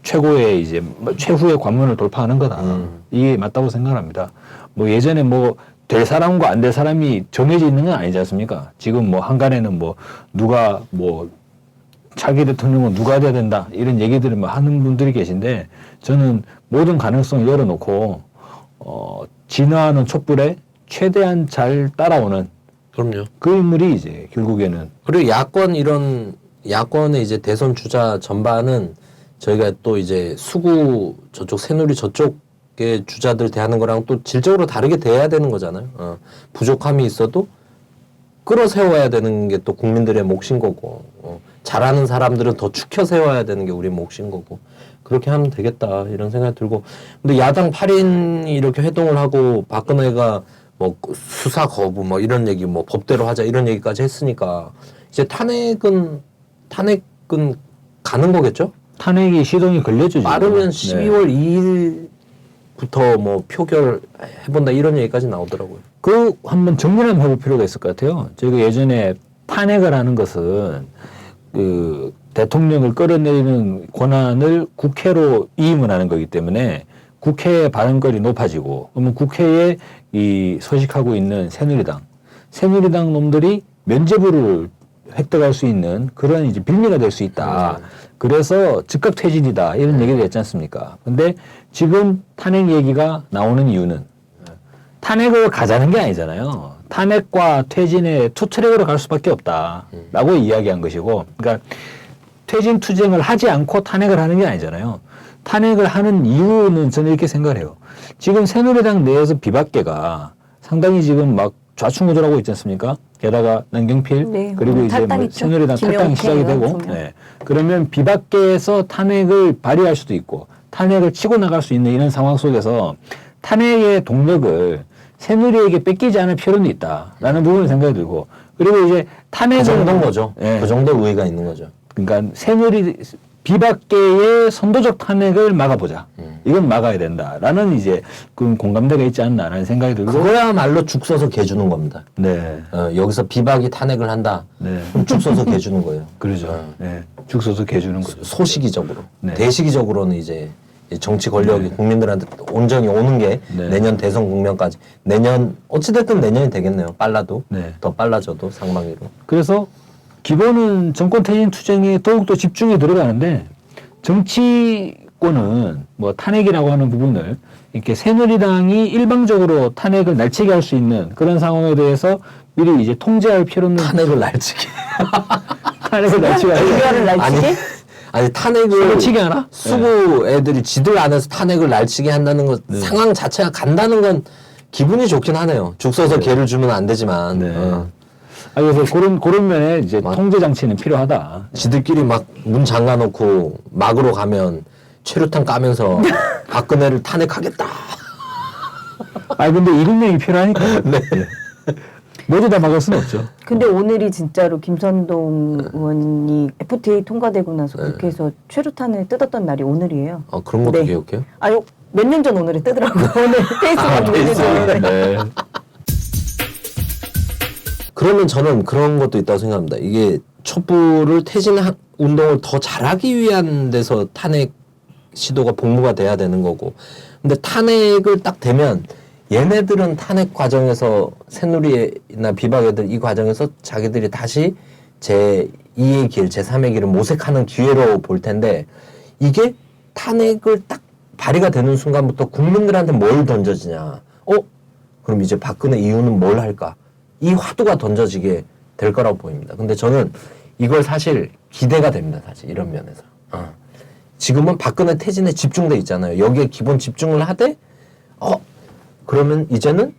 최고의 이제 최후의 관문을 돌파하는 거다. 이게 맞다고 생각합니다. 뭐 예전에 뭐 될 사람과 안 될 사람이 정해져 있는 건 아니지 않습니까? 지금 뭐 한간에는 뭐 누가 뭐 차기 대통령은 누가 돼야 된다 이런 얘기들을 뭐 하는 분들이 계신데 저는 모든 가능성을 열어놓고 진화하는 촛불에 최대한 잘 따라오는 그럼요. 그 인물이 이제 결국에는 그리고 야권의 이제 대선 주자 전반은 저희가 또 이제 수구 저쪽 새누리 저쪽의 주자들 대하는 거랑 또 질적으로 다르게 대해야 되는 거잖아요. 부족함이 있어도 끌어세워야 되는 게 또 국민들의 몫인 거고 잘하는 사람들은 더 축혀 세워야 되는 게 우리 몫인 거고 그렇게 하면 되겠다 이런 생각이 들고 근데 야당 8인이 이렇게 회동을 하고 박근혜가 뭐 수사 거부 뭐 이런 얘기 뭐 법대로 하자 이런 얘기까지 했으니까 이제 탄핵은 가는 거겠죠? 탄핵이 시동이 걸려죠. 지금. 빠르면 네. 12월 2일부터 뭐 표결 해본다 이런 얘기까지 나오더라고요. 그 한번 정리를 한번 해볼 필요가 있을 것 같아요. 저희가 예전에 탄핵을 하는 것은 그 대통령을 끌어내리는 권한을 국회로 이임을 하는 거기 때문에 국회의 발언권이 높아지고 그러면 국회에 이 소식하고 있는 새누리당 놈들이 면죄부를 획득할 수 있는 그런 이제 빌미가 될 수 있다. 그래서 즉각 퇴진이다 이런 얘기를 했지 않습니까? 근데 지금 탄핵 얘기가 나오는 이유는 탄핵을 가자는 게 아니잖아요. 탄핵과 퇴진의 투트랙으로 갈 수밖에 없다라고 이야기한 것이고, 그러니까 퇴진 투쟁을 하지 않고 탄핵을 하는 게 아니잖아요. 탄핵을 하는 이유는 저는 이렇게 생각을 해요. 지금 새누리당 내에서 비박계가 상당히 지금 막 좌충우돌하고 있지 않습니까? 게다가 남경필 네, 그리고 이제 뭐 탈당했죠. 새누리당 탈당이 시작이 되고, 네. 그러면 비박계에서 탄핵을 발휘할 수도 있고 탄핵을 치고 나갈 수 있는 이런 상황 속에서 탄핵의 동력을 새누리에게 뺏기지 않을 필요는 있다라는 부분을 생각이 들고 그리고 이제 탄핵을 그 정도인 거죠. 예. 그 정도 의의가 있는 거죠. 그러니까 새누리 비박계의 선도적 탄핵을 막아보자. 이건 막아야 된다라는 이제 그 공감대가 있지 않나라는 생각이 들고. 그거야말로 죽 서서 개 주는 겁니다. 네, 여기서 비박이 탄핵을 한다. 네, 그럼 죽 서서 개 주는 거예요. 그러죠. 네, 죽 서서 개 주는 거죠. 소시기적으로. 네. 대시기적으로는 이제 정치 권력이 국민들한테 온전히 오는 게 네. 내년 대선 국면까지. 내년 어찌됐든 내년이 되겠네요. 빨라도. 네. 더 빨라져도 상반기로. 그래서 기본은 정권 퇴진 투쟁에 더욱더 집중해 들어가는데 정치권은 뭐 탄핵이라고 하는 부분을 이렇게 새누리당이 일방적으로 탄핵을 날치게 할 수 있는 그런 상황에 대해서 미리 이제 통제할 필요는 탄핵을 날치기. 탄핵을 날치게 하자. 의견을 날치기? 아니 탄핵을 수구 치게 하나? 수구 애들이 지들 안에서 탄핵을 날치게 한다는 것 상황 자체가 간다는 건 기분이 좋긴 하네요. 죽 서서 개를 주면 안 되지만 네. 그래서 그런 면에 이제 통제 장치는 필요하다. 지들끼리 막 문 잠가놓고 막으로 가면 최루탄 까면서 박근혜를 탄핵하겠다. 근데 7명이 필요하니까. 네. 모두 다 막을 수는 없죠. 근데 오늘이 진짜로 김선동 의원이 FTA 통과되고 나서 국회에서 최루탄을 뜯었던 날이 오늘이에요. 그런 것도 네. 기억해요? 아니 몇 년 전 오늘에 뜨더라고요. 오늘 페이스북 몇년 전 오늘에. 네. 그러면 저는 그런 것도 있다고 생각합니다. 이게 촛불을 퇴진 운동을 더 잘하기 위한 데서 탄핵 시도가 복무가 돼야 되는 거고. 근데 탄핵을 딱 되면 얘네들은 탄핵 과정에서 새누리나 비박애들 이 과정에서 자기들이 다시 제2의 길, 제3의 길을 모색하는 기회로 볼 텐데 이게 탄핵을 딱 발의가 되는 순간부터 국민들한테 뭘 던져지냐. 그럼 이제 박근혜 이후는 뭘 할까? 이 화두가 던져지게 될 거라고 보입니다. 근데 저는 이걸 사실 기대가 됩니다. 사실 이런 면에서. 지금은 박근혜 퇴진에 집중돼 있잖아요. 여기에 기본 집중을 하되 그러면 이제는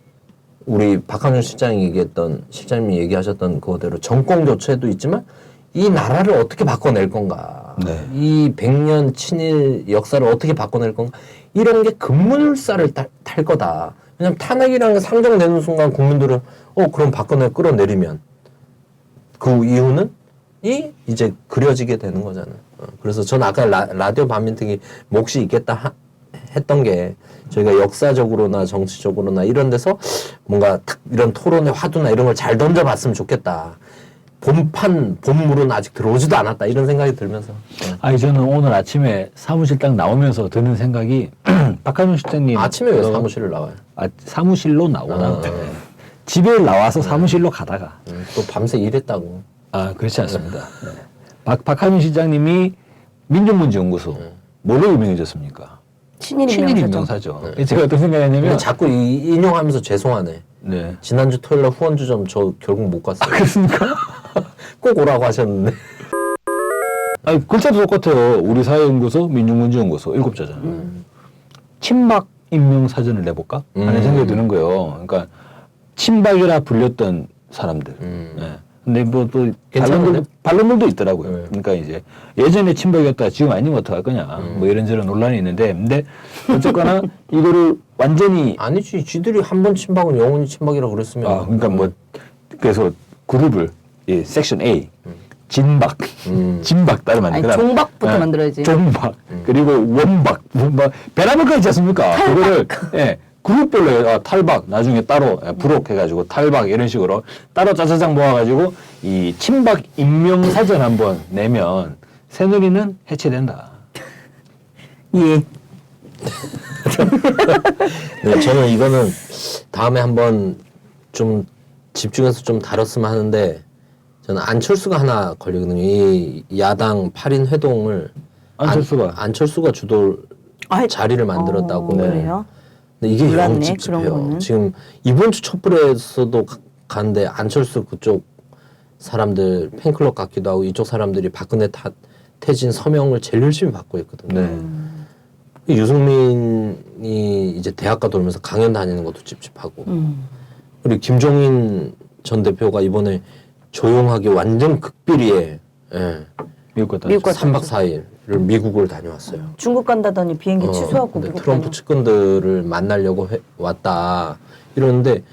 우리 박한준 실장님이 얘기하셨던 그대로 정권 교체도 있지만 이 나라를 어떻게 바꿔낼 건가. 네. 이 100년 친일 역사를 어떻게 바꿔낼 건가. 이런 게 급물살을 탈 거다. 왜냐면 탄핵이라는 게 상정되는 순간 국민들은 그럼 박근혜 끌어내리면 그 이후는 이제 그려지게 되는 거잖아요. 그래서 저는 아까 라디오 반민특위 몫이 있겠다 했던 게 저희가 역사적으로나 정치적으로나 이런 데서 뭔가 탁 이런 토론의 화두나 이런 걸 잘 던져봤으면 좋겠다. 본물은 아직 들어오지도 않았다. 이런 생각이 들면서. 저는 오늘 아침에 사무실 딱 나오면서 드는 생각이 박한준 실장님 아침에 왜 사무실을 나와요? 사무실로 나오나? 집에 나와서 사무실로 가다가 또 밤새 일했다고. 그렇지 않습니다. 네. 박한준 실장님이 민족문제연구소 뭘로 유명해졌습니까? 친일 인명사죠. 제가 어떤 생각했냐면 자꾸 인용하면서 죄송하네. 네. 지난주 토요일날 후원주점 저 결국 못 갔어요. 그렇습니까? 꼭 오라고 하셨는데. 글자도 똑같아요. 우리 사회연구소, 민족문제연구소 7자잖아요. 친박 인명사전을 내볼까? 하는 생각이 드는 거예요. 그러니까 친박이라 불렸던 사람들. 네. 근데 뭐 또 반론들도 있더라고요. 네. 그러니까 이제 예전에 친박이었다 지금 아니면 어떡할 거냐. 뭐 이런저런 논란이 있는데 근데 어쨌거나 이거를 완전히 아니지. 쥐들이 한 번 친박은 영원히 친박이라고 그랬으면. 그러니까 뭐 그래서 그룹을 섹션 A 진박, 진박 따로 만들고 종박부터 만들어야지. 종박 그리고 원박, 뭐 배나무가 있지 않습니까? 그거를 그룹별로 탈박 나중에 따로 부록 해가지고 탈박 이런 식으로 따로 짜자장 모아가지고 이 친박 인명사전 한번 내면 새누리는 해체된다. 예. 네, 저는 이거는 다음에 한번 좀 집중해서 좀 다뤘으면 하는데 저는 안철수가 하나 걸리거든요. 이 야당 8인 회동을 안철수가 주도 자리를 만들었다고. 그래요? 근데 이게 몰랐네, 영 그런 찝찝해요. 거는. 지금 이번 주 촛불에서도 가는데 안철수 그쪽 사람들 팬클럽 같기도 하고 이쪽 사람들이 박근혜 퇴진 서명을 제일 열심히 받고 있거든요. 네. 유승민이 이제 대학가 돌면서 강연 다니는 것도 찝찝하고 그리고 김종인 전 대표가 이번에 조용하게 완전 극비리에 미국 갔다 미국 3박 4일을 미국을 다녀왔어요. 중국 간다더니 비행기 취소하고 근데 미국 트럼프 다녀. 측근들을 만나려고 왔다. 이러는데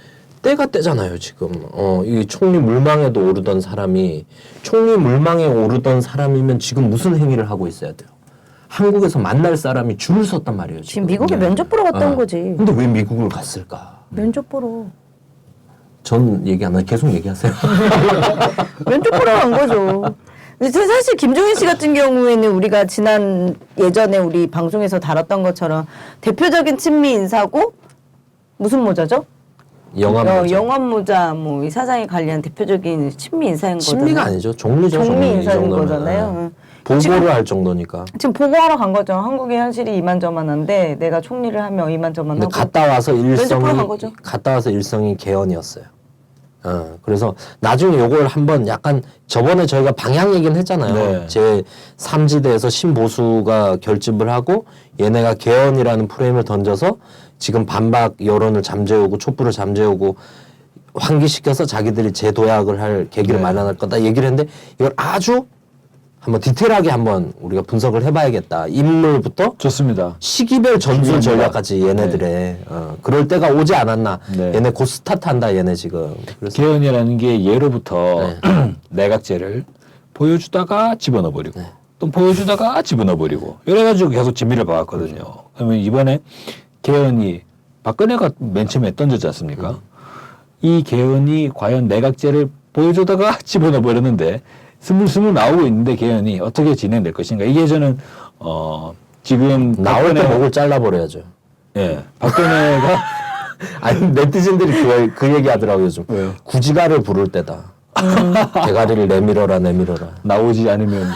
때가 때잖아요 지금. 이 총리 물망에도 오르던 사람이 총리 물망에 오르던 사람이면 지금 무슨 행위를 하고 있어야 돼요? 한국에서 만날 사람이 줄을 섰단 말이에요 지금. 지금 미국에 면접 보러 갔다 온 거지. 근데 왜 미국을 갔을까? 면접 보러. 전 얘기 안 하고 계속 얘기하세요. 면접 보러 간 거죠. 근데 사실 김종인 씨 같은 경우에는 우리가 예전에 우리 방송에서 다뤘던 것처럼 대표적인 친미 인사고 무슨 모자죠? 영암 모자 뭐 이 사장에 관련 대표적인 친미 인사인 거잖아요. 친미가 아니죠. 종리죠. 종미 이 인사인 정도면. 거잖아요. 보고를 할 정도니까. 지금 보고하러 간 거죠. 한국의 현실이 이만저만한데 내가 총리를 하면 이만저만하고. 근데 갔다 와서 간 거죠. 일성이 개헌이었어요. 그래서 나중에 요걸 한번 약간 저번에 저희가 방향 얘기는 했잖아요. 네. 제 3지대에서 신보수가 결집을 하고 얘네가 개헌이라는 프레임을 던져서 지금 반박 여론을 잠재우고 촛불을 잠재우고 환기시켜서 자기들이 재도약을 할 계기를 네. 마련할 거다 얘기를 했는데 이걸 아주 한번 디테일하게 한번 우리가 분석을 해봐야겠다. 인물부터 좋습니다. 시기별 전술 중요합니다. 전략까지 얘네들의 그럴 때가 오지 않았나. 네. 얘네 곧 스타트한다 얘네 지금. 그래서 개헌이라는 게 예로부터 내각제를 보여주다가 집어넣어버리고 또 보여주다가 집어넣어버리고 이래가지고 계속 재미를 봐왔거든요. 그러면 이번에 개헌이 박근혜가 맨 처음에 던졌지 않습니까? 이 개헌이 과연 내각제를 보여주다가 집어넣어버렸는데 스물스물 나오고 있는데 개헌이 어떻게 진행될 것인가. 이게 저는 지금 나올 때 목을 잘라버려야죠. 예, 박근혜가 아니 네티즌들이 그 얘기 하더라고요 요즘. 왜요? 구지가를 부를 때다. 대가리를 내밀어라. 나오지 않으면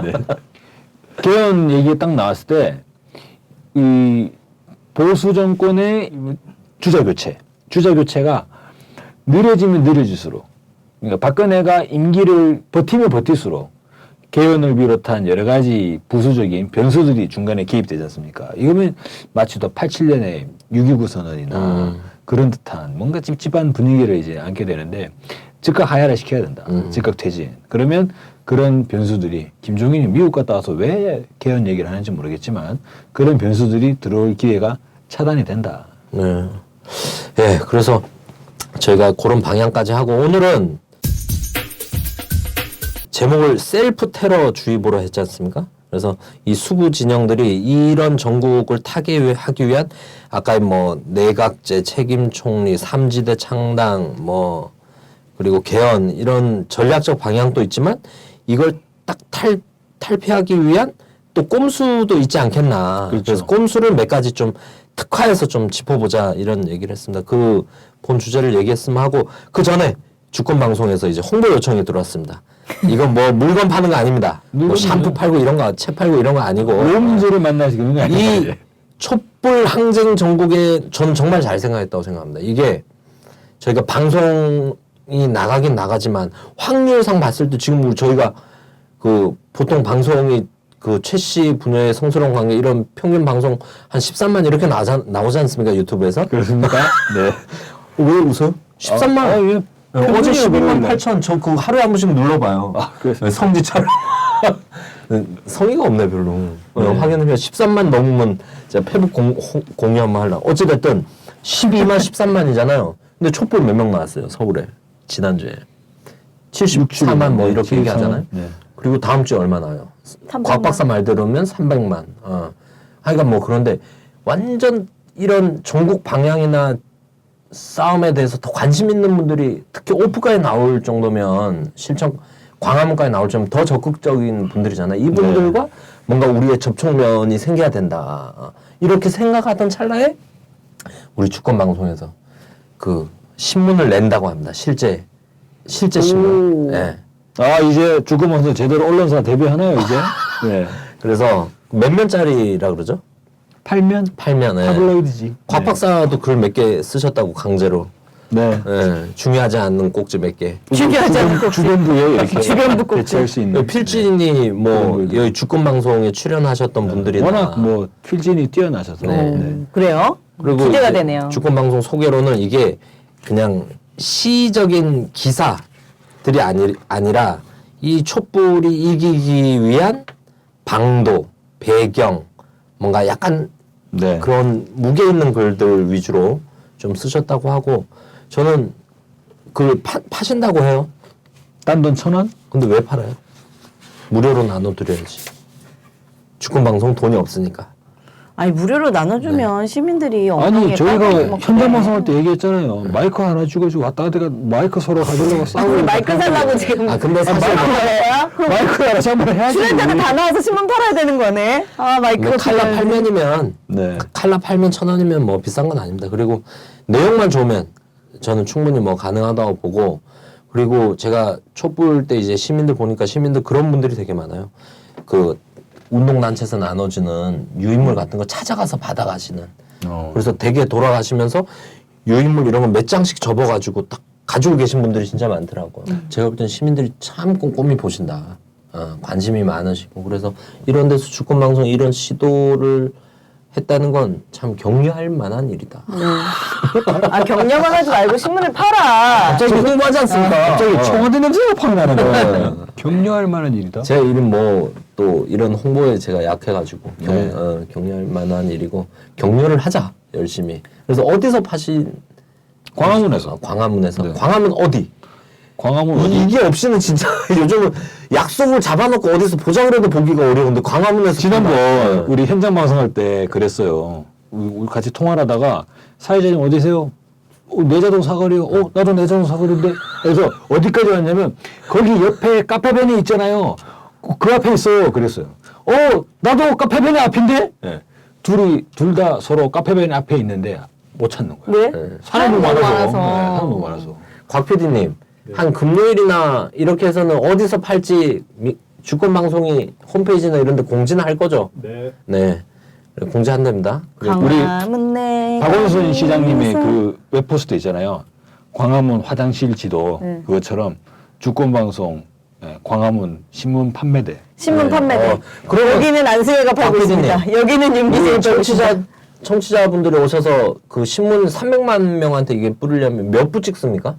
네. 개헌 얘기 딱 나왔을 때 이 보수 정권의 주자 교체가 느려지면 느려질수록, 그러니까 박근혜가 임기를 버티면 버틸수록 개헌을 비롯한 여러 가지 부수적인 변수들이 중간에 개입되지 않습니까? 이거면 마치 또 87년에 6.29 선언이나 그런 듯한 뭔가 찝찝한 분위기를 이제 안게 되는데 즉각 하야를 시켜야 된다. 즉각 퇴진. 그러면 그런 변수들이, 김종인이 미국 갔다 와서 왜 개헌 얘기를 하는지 모르겠지만 그런 변수들이 들어올 기회가 차단이 된다. 네. 예, 그래서 저희가 그런 방향까지 하고 오늘은 제목을 셀프 테러 주의보로 했지 않습니까? 그래서 이 수구 진영들이 이런 전국을 타개하기 위한 아까 뭐 내각제, 책임 총리, 삼지대 창당, 뭐 그리고 개헌 이런 전략적 방향도 있지만 이걸 딱 탈피하기 위한 또 꼼수도 있지 않겠나. 그렇죠. 그래서 꼼수를 몇 가지 좀 특화해서 좀 짚어보자 이런 얘기를 했습니다. 그 본 주제를 얘기했으면 하고 그 전에 주권 방송에서 이제 홍보 요청이 들어왔습니다. 이건 뭐 물건 파는 거 아닙니다. 뭐 샴푸 팔고 이런 거, 책 팔고 이런 거 아니고 롬즈를 만나시는 거 아니에요? 이 촛불 항쟁 전국에 저는 정말 잘 생각했다고 생각합니다. 이게 저희가 방송이 나가긴 나가지만 확률상 봤을 때 지금 저희가 그 보통 방송이 그 최씨 분야의 성스러운 관계 이런 평균 방송 한 13만 이렇게 나오지 않습니까? 유튜브에서? 그렇습니까? 네. 왜 웃어요? 13만. 예. 어제 12만 평균이에요, 8천. 저 그거 하루에 한 번씩 눌러봐요. 그래서 성지처럼. 성의가 없네 별로. 네. 확인하면 13만 넘으면 제가 페북 공유 한번 하려고. 어찌됐든 12만 13만이잖아요. 근데 촛불 몇 명 나왔어요 서울에 지난주에. 74만 뭐 이렇게 얘기하잖아요. 네. 그리고 다음 주에 얼마 나와요? 300만. 곽 박사 말 들으면 300만. 하여간 뭐 그런데 완전 이런 전국 방향이나 싸움에 대해서 더 관심 있는 분들이 특히 오프가에 나올 정도면 실천 광화문까지 나올 정도면 더 적극적인 분들이잖아요. 이분들과 뭔가 우리의 접촉면이 생겨야 된다. 이렇게 생각하던 찰나에 우리 주권 방송에서 그 신문을 낸다고 합니다. 실제 신문. 네. 아, 이제 주권방송 제대로 언론사 데뷔하나요, 이제? 네. 그래서 몇 면짜리라 그러죠? 8면? 8면. 타블로이드지. 곽 박사도 글 몇 개 쓰셨다고 강제로. 네. 예, 중요하지 않는 꼭지 몇 개. 중요하지 않은 꼭 주변부에 이렇게 주변부 꼭지. 대체할 수 있는. 필진이 뭐 여기 주권 방송에 출연하셨던 분들이 워낙 뭐 필진이 뛰어나셔서. 네. 그래요? 그리고 기대가 이제 되네요. 주권 방송 소개로는 이게 그냥 시적인 기사들이 아니라 이 촛불이 이기기 위한 방도, 배경, 뭔가 약간 네. 그런 무게 있는 글들 위주로 좀 쓰셨다고 하고 저는 그 파신다고 해요. 딴 돈 1,000원? 근데 왜 팔아요? 무료로 나눠드려야지. 주권 방송 돈이 없으니까. 아니 무료로 나눠주면 시민들이 엉덩이에 아니 저희가 빨간색 막 현장 그래. 방송할 때 얘기했잖아요. 마이크 하나 주고 왔다 갔다 마이크 서로 가지려고 싸우고. 우리 마이크 살라고 지금 아 근데 사실 마이크 거야? 그럼 마이크 알아서 한번 해야지. 출연자가 다 나와서 신문 팔아야 되는 거네. 아 마이크 뭐 칼라 8면이면 네. 칼라 8면 1,000원이면 뭐 비싼 건 아닙니다. 그리고 내용만 좋으면 저는 충분히 뭐 가능하다고 보고 그리고 제가 촛불 때 이제 시민들 보니까 시민들 그런 분들이 되게 많아요. 그 운동단체에서 나눠주는 유인물 같은 거 찾아가서 받아가시는. 그래서 되게 돌아가시면서 유인물 이런 거 몇 장씩 접어가지고 딱 가지고 계신 분들이 진짜 많더라고요. 제가 볼 땐 시민들이 참 꼼꼼히 보신다. 관심이 많으시고 그래서 이런 데서 주권방송 이런 시도를 했다는 건 참 격려할 만한 일이다. 아 격려만 하지 말고 신문을 팔아. 갑자기 홍보하지 않습니까? 갑자기 청와대 냄새가 팍 나는 거야. 격려할 만한 일이다. 제 이름 뭐 또 이런 홍보에 제가 약해가지고 네. 격려할 만한 일이고 격려를 하자 열심히. 그래서 어디서 파신? 광화문에서. 광화문에서. 네. 광화문 어디? 광화문 어디? 이게 없이는 진짜 요즘은 약속을 잡아놓고 어디서 보자 그래도 보기가 어려운데 광화문에서 지난번 네. 우리 현장 방송할 때 그랬어요. 우리 같이 통화를 하다가 사회자님 어디세요? 내자동 사거리요. 나도 내자동 사거리인데. 그래서 어디까지 왔냐면 거기 옆에 카페벤이 있잖아요. 그 앞에 있어요. 그랬어요. 나도 카페벤이 앞인데. 네. 둘 다 서로 카페벤 앞에 있는데 못 찾는 거예요. 왜? 네. 사람이 많아서. 많아서. 네, 사람이 많아서. 곽 PD님 한 금요일이나 이렇게 해서는 어디서 팔지 주권방송이 홈페이지나 이런 데 공지는 할 거죠? 네. 네. 공지한답니다. 광화문 내 박원순 시장님의 그 웹포스트 있잖아요. 광화문 화장실 지도 네. 그것처럼 주권방송 광화문 신문 판매대. 신문 판매대. 그러면 여기는 안승혜가 팔고 박 PD님. 있습니다. 여기는 윤기생이 팔고 있습니다. 청취자분들이 오셔서 그 신문 300만 명한테 이게 뿌리려면 몇 부 찍습니까?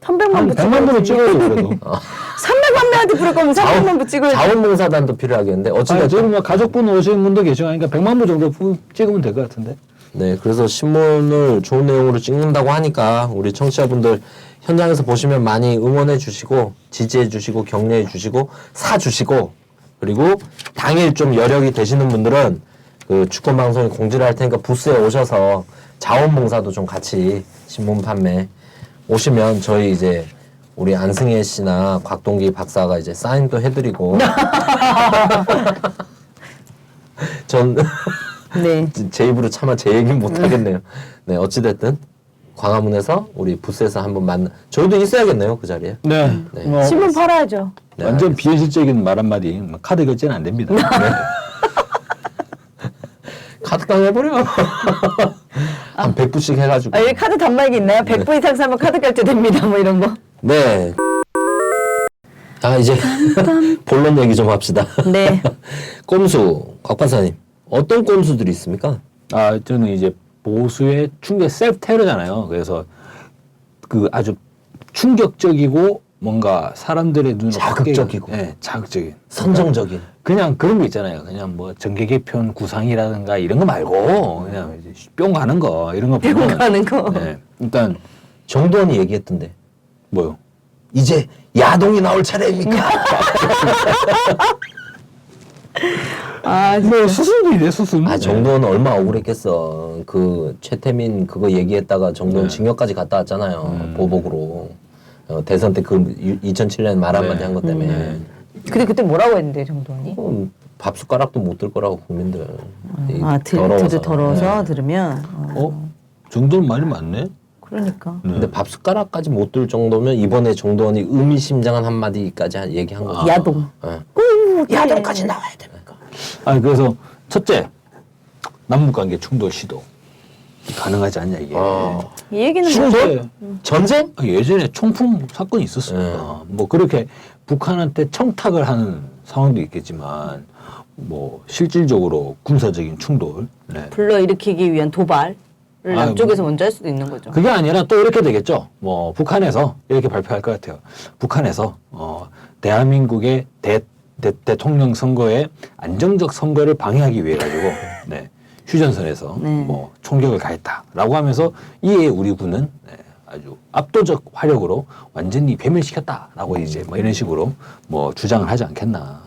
300만 부 100만 부는 찍어요 그래도. 300만 명한테 부를 거면 300만 부 찍어야지. 자원봉사단도 필요하겠는데 저는 어찌됐든 뭐 가족분 오시는 분도 계시고 하니까 100만 부 정도 찍으면 될 것 같은데. 네 그래서 신문을 좋은 내용으로 찍는다고 하니까 우리 청취자분들 현장에서 보시면 많이 응원해 주시고 지지해 주시고 격려해 주시고 사 주시고 그리고 당일 좀 여력이 되시는 분들은 그 주권방송이 공지를 할 테니까 부스에 오셔서 자원봉사도 좀 같이 신문 판매 오시면 저희 이제 우리 안승혜 씨나 곽동기 박사가 이제 사인도 해드리고 전 네. 제 입으로 차마 제 얘기는 못하겠네요. 네 어찌됐든 광화문에서 우리 부스에서 한번 저희도 있어야겠네요 그 자리에. 네. 네. 신문 팔아야죠. 네, 완전 비현실적인 말 한마디. 카드 결제는 안 됩니다. 카드깡 해버려. 한 100부씩 해가지고. 여기 카드 단말기 있나요? 100부 이상 사면 카드 결제 됩니다. 뭐 이런 거. 네. 이제 본론 얘기 좀 합시다. 네. 꼼수 곽 박사님 어떤 꼼수들이 있습니까? 저는 이제 보수의 충격 셀프 테러잖아요. 그래서 그 아주 충격적이고 뭔가 사람들의 눈을 자극적이고. 네, 자극적인. 선정적인. 그냥 그런 거 있잖아요. 그냥 뭐 정계 개편 구상이라든가 이런 거 말고 그냥 이제 뿅 가는 거 이런 거 뿅 보면 가는 거. 네, 일단 정도원이 얘기했던데 뭐요? 이제 야동이 나올 차례입니까? 뭐 수순이래 수순. 정도원은 얼마 억울했겠어. 그 최태민 그거 얘기했다가 정도원 징역까지 갔다 왔잖아요. 보복으로. 대선 때 그 2007년 말 한마디 네. 한 것 때문에. 근데 그때 뭐라고 했는데 정도원이? 밥 숟가락도 못 들 거라고 국민들. 더러워서 들으면. 정도는 말이 많네. 그러니까. 근데 밥 숟가락까지 못 들 정도면 이번에 정도원이 의미심장한 한마디까지 얘기한 거죠. 야동. 야동까지 나와야 됩니까? 그래서 첫째 남북관계 충돌 시도 가능하지 않냐 이게. 이 얘기는 충돌? 전쟁? 예전에 총풍 사건이 있었어요. 뭐 그렇게 북한한테 청탁을 하는 상황도 있겠지만 뭐 실질적으로 군사적인 충돌. 네. 불러일으키기 위한 도발을 남쪽에서 먼저 할 수도 있는 거죠. 그게 아니라 또 이렇게 되겠죠. 뭐 북한에서 이렇게 발표할 것 같아요. 북한에서 대한민국의 대통령 선거의 안정적 선거를 방해하기 위해 가지고 네. 휴전선에서 네. 뭐 총격을 가했다라고 하면서 이에 우리 군은 아주 압도적 화력으로 완전히 배멸시켰다라고 이제 뭐 이런 식으로 뭐 주장을 하지 않겠나.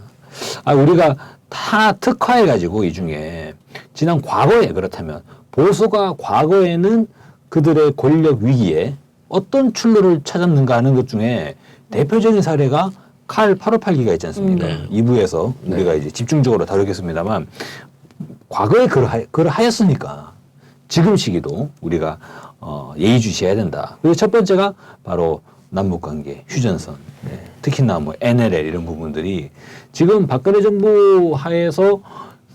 우리가 다 특화해가지고 이 중에 지난 과거에 그렇다면 보수가 과거에는 그들의 권력 위기에 어떤 출路를 찾았는가 하는 것 중에 대표적인 사례가 칼 858기가 있지 않습니까? 2부에서 우리가 이제 집중적으로 다루겠습니다만 과거에 그걸 하였으니까 지금 시기도 우리가 예의주시해야 된다. 그래서 첫 번째가 바로 남북관계, 휴전선, 특히나 뭐 NLL 이런 부분들이 지금 박근혜 정부 하에서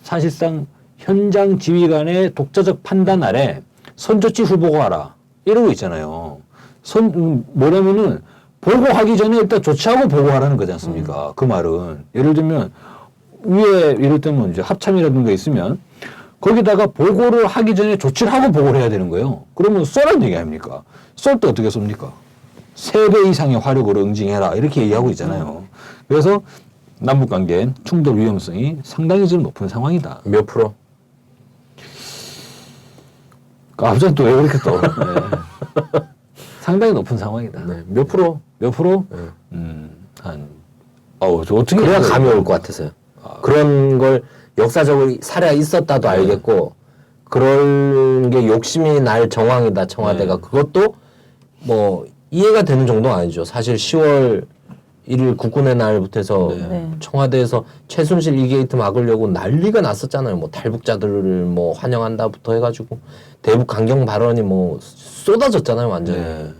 사실상 현장 지휘관의 독자적 판단 아래 선조치 후보고하라 이러고 있잖아요. 뭐냐면은 보고하기 전에 일단 조치하고 보고하라는 거지 않습니까? 그 말은 예를 들면 위에 예를 들면 이제 합참이라든가 있으면 거기다가 보고를 하기 전에 조치를 하고 보고를 해야 되는 거예요. 그러면 쏘라는 얘기 아닙니까? 쏠 때 어떻게 쏩니까? 3배 이상의 화력으로 응징해라 이렇게 얘기하고 있잖아요. 그래서 남북관계 충돌 위험성이 상당히 지금 높은 상황이다. 몇 프로? 갑자기 또 왜 그렇게 또? 네. 상당히 높은 상황이다. 네. 몇 프로? 몇 프로? 네. 저 어떻게 그래야 그걸- 감이 올 것 같아서요. 그런 걸 역사적으로 사례가 있었다도 알겠고 그런 게 욕심이 날 정황이다 청와대가 그것도 뭐 이해가 되는 정도는 아니죠. 사실 10월 1일 국군의 날부터 해서 네. 청와대에서 최순실 이 게이트 막으려고 난리가 났었잖아요. 뭐 탈북자들을 뭐 환영한다부터 해가지고 대북 강경 발언이 뭐 쏟아졌잖아요, 완전히. 네.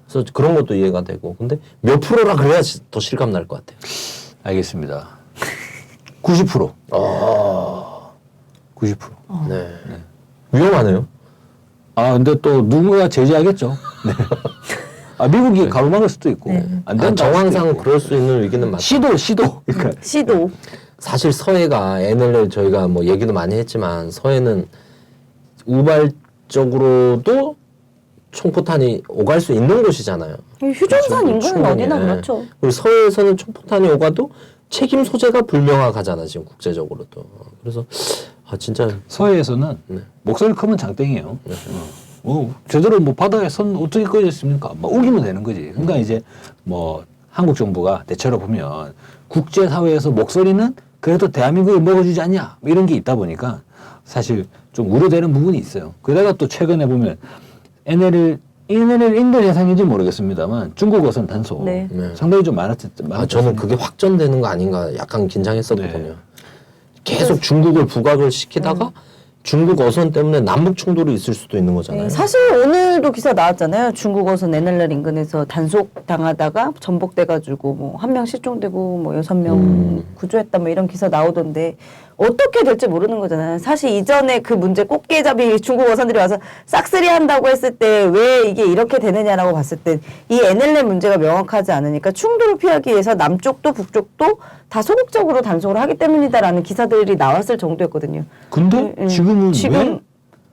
그래서 그런 것도 이해가 되고. 근데 몇 프로라 그래야 더 실감 날 것 같아요. 알겠습니다. 90%. 90%. 네. 위험하네요. 근데 또 누군가 제재하겠죠. 네. 미국이 가로막을 수도 있고 안 된다. 정황상 그럴 수 있는 위기는 맞다. 시도. 그러니까 시도. 사실 서해가 NLL 저희가 뭐 얘기도 많이 했지만 서해는 우발적으로도 총포탄이 오갈 수 있는 곳이잖아요. 휴전선 인근은 충분히, 어디나 예. 그렇죠. 그리고 서해에서는 총포탄이 오가도 책임 소재가 불명확하잖아 지금 국제적으로도. 그래서 진짜 서해에서는 네. 목소리 크면 장땡이에요. 제대로 뭐 바다에 선 어떻게 꺼졌습니까? 막 우기면 되는 거지. 그러니까 이제 뭐 한국 정부가 대체로 보면 국제 사회에서 목소리는 그래도 대한민국을 먹어주지 않냐 이런 게 있다 보니까 사실 좀 우려되는 부분이 있어요. 게다가 또 최근에 보면 NLL 인도 현상인지 모르겠습니다만 중국 어선 단속 네. 네. 상당히 좀 많았지. 저는 그게 확전되는 거 아닌가 약간 긴장했었거든요. 네. 계속 중국을 부각을 시키다가 중국 어선 때문에 남북 충돌이 있을 수도 있는 거잖아요. 네, 사실 오늘도 기사 나왔잖아요. 중국 어선 NLL 인근에서 단속 당하다가 전복돼가지고 뭐 1명 실종되고 뭐 6명 구조했다 뭐 이런 기사 나오던데 어떻게 될지 모르는 거잖아요. 사실 이전에 그 문제 꽃게잡이 중국 어선들이 와서 싹쓸이 한다고 했을 때 왜 이게 이렇게 되느냐라고 봤을 때 이 NLL 문제가 명확하지 않으니까 충돌을 피하기 위해서 남쪽도 북쪽도 다 소극적으로 단속을 하기 때문이다라는 기사들이 나왔을 정도였거든요. 근데 지금은 왜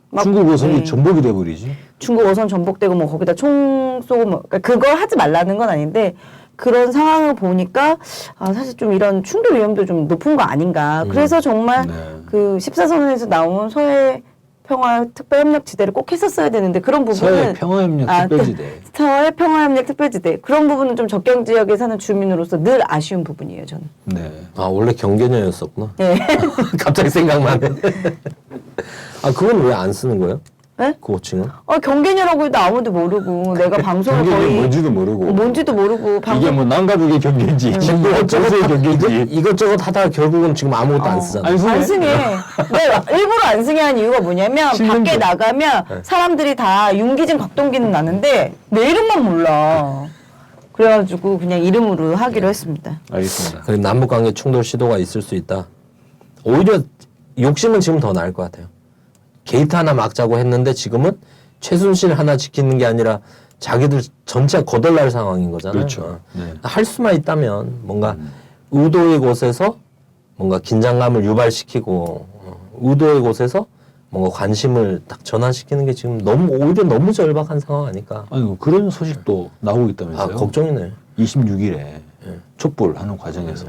막- 중국 어선이 네. 전복이 돼버리지? 중국 어선 전복되고 뭐 거기다 총 쏘고 뭐 그러니까 그걸 하지 말라는 건 아닌데 그런 상황을 보니까 사실 좀 이런 충돌 위험도 좀 높은 거 아닌가. 그래서 정말 네. 그 14선에서 나온 서해 평화 특별협력 지대를 꼭 했었어야 되는데 그런 부분은 서해 평화협력 특별지대. 서해 평화협력 특별지대 그런 부분은 좀 적경 지역에 사는 주민으로서 늘 아쉬운 부분이에요, 저는. 네. 원래 경계녀였었구나. 네. 갑자기 생각나네. 그건 왜 안 쓰는 거예요? 네? 그 호칭은? 경계녀라고 해도 아무도 모르고 내가 방송을 경계가 거의 뭔지도 모르고. 뭔지도 모르고 이게 뭐 남가북의 경계인지 진보 어쩌고의 경계인지. 이것저것 하다가 결국은 지금 아무것도 안 쓰잖아. 안 쓰네. 안 승해. 네, 일부러 안 승해 한 이유가 뭐냐면 신문도. 밖에 나가면 사람들이 다 윤기진 곽동기는 나는데 내 이름만 몰라. 그래가지고 그냥 이름으로 하기로 했습니다. 알겠습니다. 그리고 남북관계 충돌 시도가 있을 수 있다. 오히려 욕심은 지금 더 나을 것 같아요. 게이트 하나 막자고 했는데 지금은 최순실 하나 지키는 게 아니라 자기들 전체가 거덜날 상황인 거잖아요. 그렇죠. 네. 할 수만 있다면 뭔가 의도의 곳에서 뭔가 긴장감을 유발시키고 의도의 곳에서 뭔가 관심을 딱 전환시키는 게 지금 오히려 너무 절박한 상황 아닐까. 아니 그런 소식도 나오고 있다면서요? 걱정이네. 26일에 촛불하는 과정에서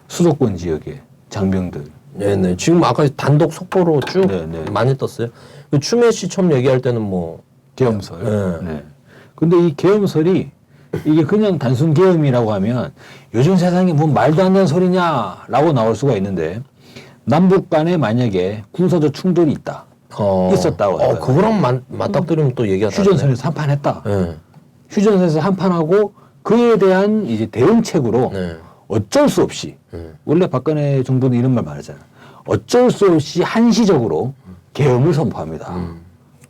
수도권 지역의 장병들 네네. 지금 아까 단독 속보로 쭉 네네. 많이 떴어요. 그 추미애 씨 처음 얘기할 때는 뭐 계엄설. 네. 네. 근데 이 계엄설이 이게 그냥 단순 계엄이라고 하면 요즘 세상에 뭐 말도 안 되는 소리냐라고 나올 수가 있는데 남북 간에 만약에 군사적 충돌이 있다. 있었다고 생각해요. 그거랑 맞닥뜨리면 또 얘기가 휴전선에서 한판 했다. 다르네. 휴전선에서 한판하고 그에 대한 이제 대응책으로 네. 어쩔 수 없이 원래 박근혜 정부는 이런 말 말하잖아요. 어쩔 수 없이 한시적으로 계엄을 선포합니다.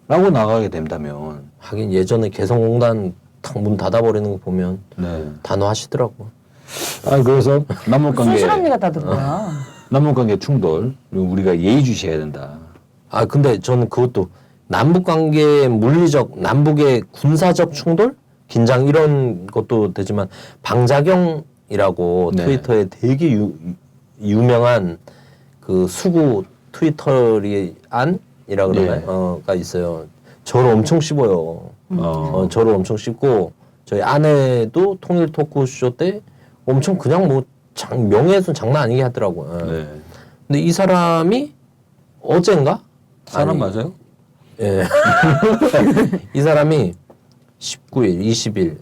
라고 나가게 된다면 하긴 예전에 개성공단 탁 문 닫아버리는 거 보면 네. 단호하시더라고. 그래서 남북관계 순실한 얘가 다들 거야. 남북관계 충돌 우리가 예의주시해야 된다. 근데 저는 그것도 남북 관계의 물리적, 남북의 군사적 충돌, 긴장 이런 것도 되지만 방자경이라고 네. 트위터에 되게 유명한 그 수구 트위터리안이라 그러나요? 가 있어요. 저를 엄청 씹어요. 저를 엄청 씹고 저희 아내도 통일 토크쇼 때 엄청 그냥 뭐 명예훼손 장난 아니게 하더라고요. 네. 근데 이 사람이 어젠가? 사람 아니, 맞아요? 예. 이 사람이 19일, 20일,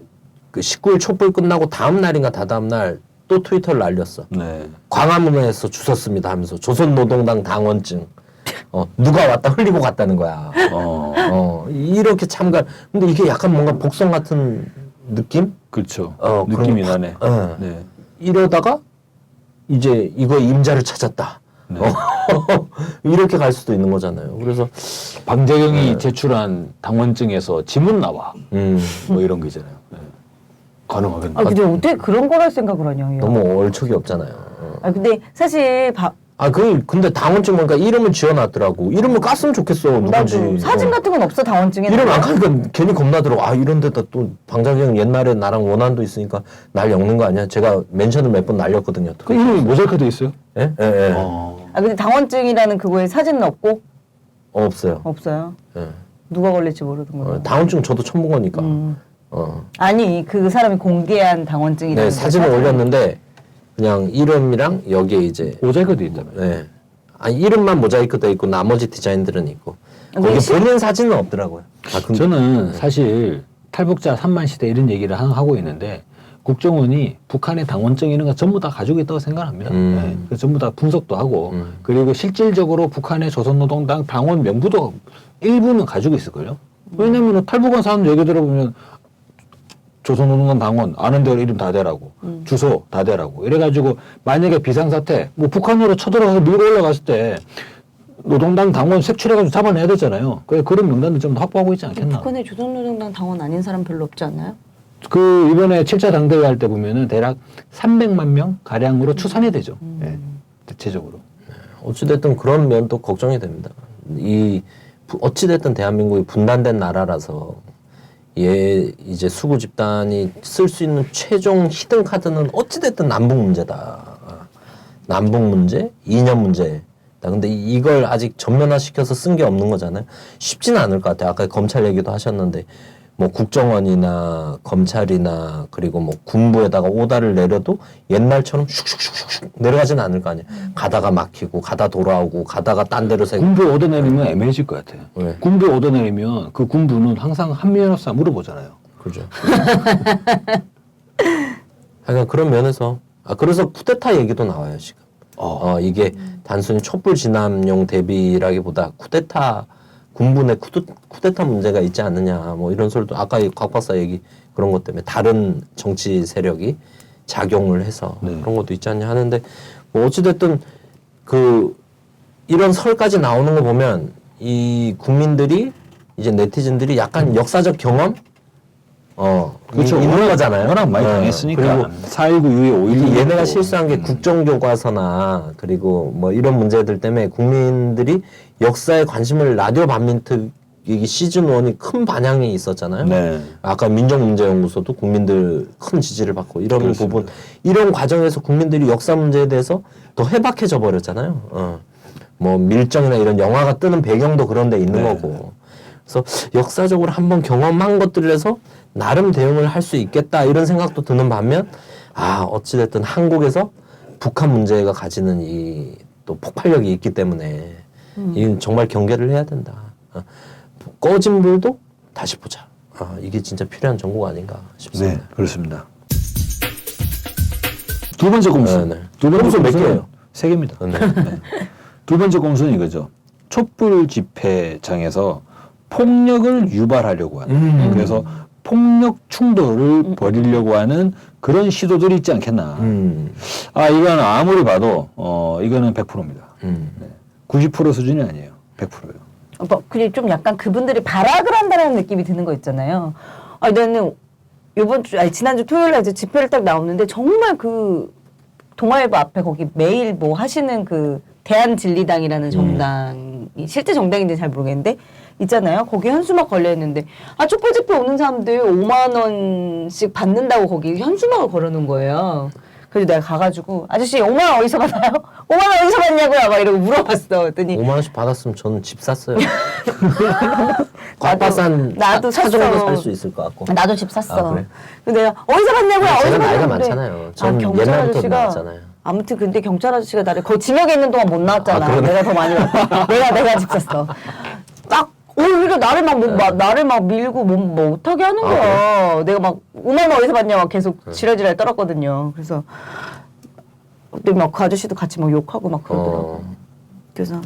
그 19일 촛불 끝나고 다음 날인가 다다음 날 또 트위터를 날렸어. 네. 광화문에서 주웠습니다 하면서 조선노동당 당원증. 누가 왔다 흘리고 갔다는 거야. 이렇게 참가. 근데 이게 약간 뭔가 복선 같은 느낌? 그렇죠. 그런 느낌이 거 나네. 네. 이러다가 이제 이거 임자를 찾았다. 네. 이렇게 갈 수도 있는 거잖아요. 그래서 방재경이 제출한 당원증에서 지문 나와. 음, 뭐 이런 거 있잖아요. 네. 가능하겠네. 근데 어떻게 그런 걸 할 생각을 하냐. 너무 얼척이 없잖아요. 근데 사실 근데 당원증 보니까 이름을 지어놨더라고. 이름을 깠으면 좋겠어. 누군지. 나도 사진 같은 건 없어 당원증에. 이름 안 까니까 괜히 겁나더라고. 이런 데다 또 방자경 옛날에 나랑 원한도 있으니까 날 엮는 거 아니야? 제가 멘션을 몇 번 날렸거든요. 그 이름이 모자이크 돼 있어요? 예? 예, 예. 근데 당원증이라는 그거에 사진은 없고 없어요. 없어요. 예. 누가 걸릴지 모르는 거예요. 당원증 저도 처음 본 거니까. 아니 그 사람이 공개한 당원증이라는 네, 사진을 올렸는데 그냥 이름이랑 여기에 이제 모자이크 돼 있다며. 네. 이름만 모자이크 돼 있고 나머지 디자인들은 있고 근데 거기 본인 사진은 없더라고요. 저는 사실 탈북자 3만 시대 이런 얘기를 하고 있는데 국정원이 북한의 당원증 이런 거 전부 다 가지고 있다고 생각합니다. 네. 그래서 전부 다 분석도 하고 그리고 실질적으로 북한의 조선노동당 당원 명부도 일부는 가지고 있을걸요. 왜냐면 탈북한 사람 얘기 들어보면 조선노동당 당원 아는 대로 이름 다 대라고 주소 다 대라고 이래가지고 만약에 비상사태 뭐 북한으로 쳐들어가서 밀고 올라갔을 때 노동당 당원 색출해가지고 잡아내야 되잖아요. 그런 명단을 좀 확보하고 있지 않겠나. 북한에 조선노동당 당원 아닌 사람 별로 없지 않나요? 그 이번에 7차 당대회 할 때 보면은 대략 300만 명 가량으로 추산이 되죠. 예, 대체적으로. 어찌됐든 그런 면도 걱정이 됩니다. 어찌됐든 대한민국이 분단된 나라라서 이제 수구 집단이 쓸 수 있는 최종 히든 카드는 어찌됐든 남북 문제다. 남북 문제, 이념 문제. 근데 이걸 아직 전면화시켜서 쓴 게 없는 거잖아요. 쉽지는 않을 것 같아요. 아까 검찰 얘기도 하셨는데 뭐 국정원이나 검찰이나 그리고 뭐 군부에다가 오다를 내려도 옛날처럼 슉슉슉슉 내려가지는 않을 거 아니에요. 가다가 막히고 가다 돌아오고 가다가 딴 데로 새고. 군부 오더 내리면 애매해질 것 같아요. 왜? 군부 오더 내리면 그 군부는 항상 한미연합사 물어보잖아요. 그죠. 하여간 그런 면에서 그래서 쿠데타 얘기도 나와요 지금. 이게 단순히 촛불 진압용 대비라기보다 쿠데타 군부내 쿠데타 문제가 있지 않느냐 뭐 이런 소리도 아까 곽 박사 얘기 그런 것 때문에 다른 정치 세력이 작용을 해서 그런 것도 있지 않냐 하는데 뭐 어찌됐든 이런 설까지 나오는 거 보면 이 국민들이 이제 네티즌들이 약간 역사적 경험 그렇죠. 있는 거잖아요. 워낙 많이 당했으니까. 그리고 4.19 이후에 5.16 얘네가 실수한 게 국정교과서나 그리고 뭐 이런 문제들 때문에 국민들이 역사에 관심을 라디오 반민특 시즌 1이 큰 반향이 있었잖아요. 네. 아까 민정문제연구소도 국민들 큰 지지를 받고 이런 그렇습니다. 부분 이런 과정에서 국민들이 역사 문제에 대해서 더 해박해져 버렸잖아요. 뭐 밀정이나 이런 영화가 뜨는 배경도 그런 데 있는 거고. 그래서 역사적으로 한번 경험한 것들에서 나름 대응을 할 수 있겠다 이런 생각도 드는 반면 어찌됐든 한국에서 북한 문제가 가지는 이 또 폭발력이 있기 때문에 이건 정말 경계를 해야 된다. 꺼진 불도 다시 보자. 이게 진짜 필요한 정보가 아닌가 싶습니다. 네, 그렇습니다. 두 번째 공수. 네. 두 번째 공수 몇 공수는 개예요? 3개입니다. 네. 두 번째 공수는 이거죠. 촛불 집회장에서 폭력을 유발하려고 하는 그래서 폭력 충돌을 벌이려고 하는 그런 시도들이 있지 않겠나. 이건 아무리 봐도 이거는 100%입니다. 90% 수준이 아니에요. 100%예요. 그리고 좀 약간 그분들이 발악을 한다는 느낌이 드는 거 있잖아요. 나는 지난주 토요일에 이제 집회를 딱 나오는데 정말 그 동아일보 앞에 거기 매일 뭐 하시는 그 대한진리당이라는 정당이 실제 정당인지 잘 모르겠는데 있잖아요. 거기 현수막 걸려 있는데 촛불 집회 오는 사람들 5만 원씩 받는다고 거기 현수막을 걸어놓은 거예요. 그래서 내가 가가지고 아저씨 5만 원 어디서 받아요? 5만 원 어디서 받냐고요? 막 이러고 물어봤어. 그랬더니 5만 원씩 받았으면 저는 집 샀어요. 값비싼 나도 차 샀어. 정도 살 수 있을 것 같고. 나도 집 샀어. 그래? 근데 내가 어디서 받냐고요? 어디서 제가 나이가 받냐고 그래. 많잖아요. 전 경찰 옛날부터 아저씨가- 나왔잖아요. 아무튼 근데 경찰 아저씨가 나를 거의 징역에 있는 동안 못 나왔잖아. 그러네. 내가 더 많이 나왔어. 내가 집 샀어. 딱 오히려 나를 막 밀고 뭐 못하게 하는 거야. 내가 막 5만 원 어디서 받냐 막 계속 지랄지랄 떨었거든요. 그래서 근데 막 그 아저씨도 같이 막 욕하고 막 그러더라고. 그래서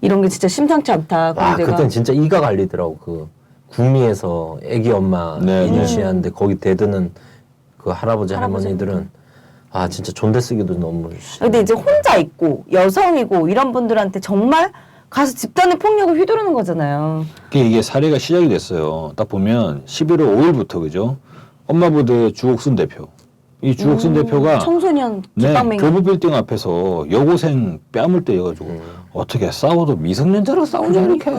이런 게 진짜 심상치 않다. 그래서 내가 그땐 진짜 이가 갈리더라고. 그 구미에서 애기 엄마 네, 인시하는데 거기 대드는 그 할아버지들은 진짜 존대 쓰기도 너무 근데 이제 혼자 있고 여성이고 이런 분들한테 정말 가서 집단의 폭력을 휘두르는 거잖아요. 이게 사례가 시작이 됐어요. 딱 보면 11월 5일부터 그죠? 엄마부대 주옥순 대표. 이 주옥순 대표가 청소년 네, 깃방맹이 교부 빌딩 앞에서 여고생 뺨을 때려가지고 어떻게 싸워도 미성년자랑 싸우냐 이렇게.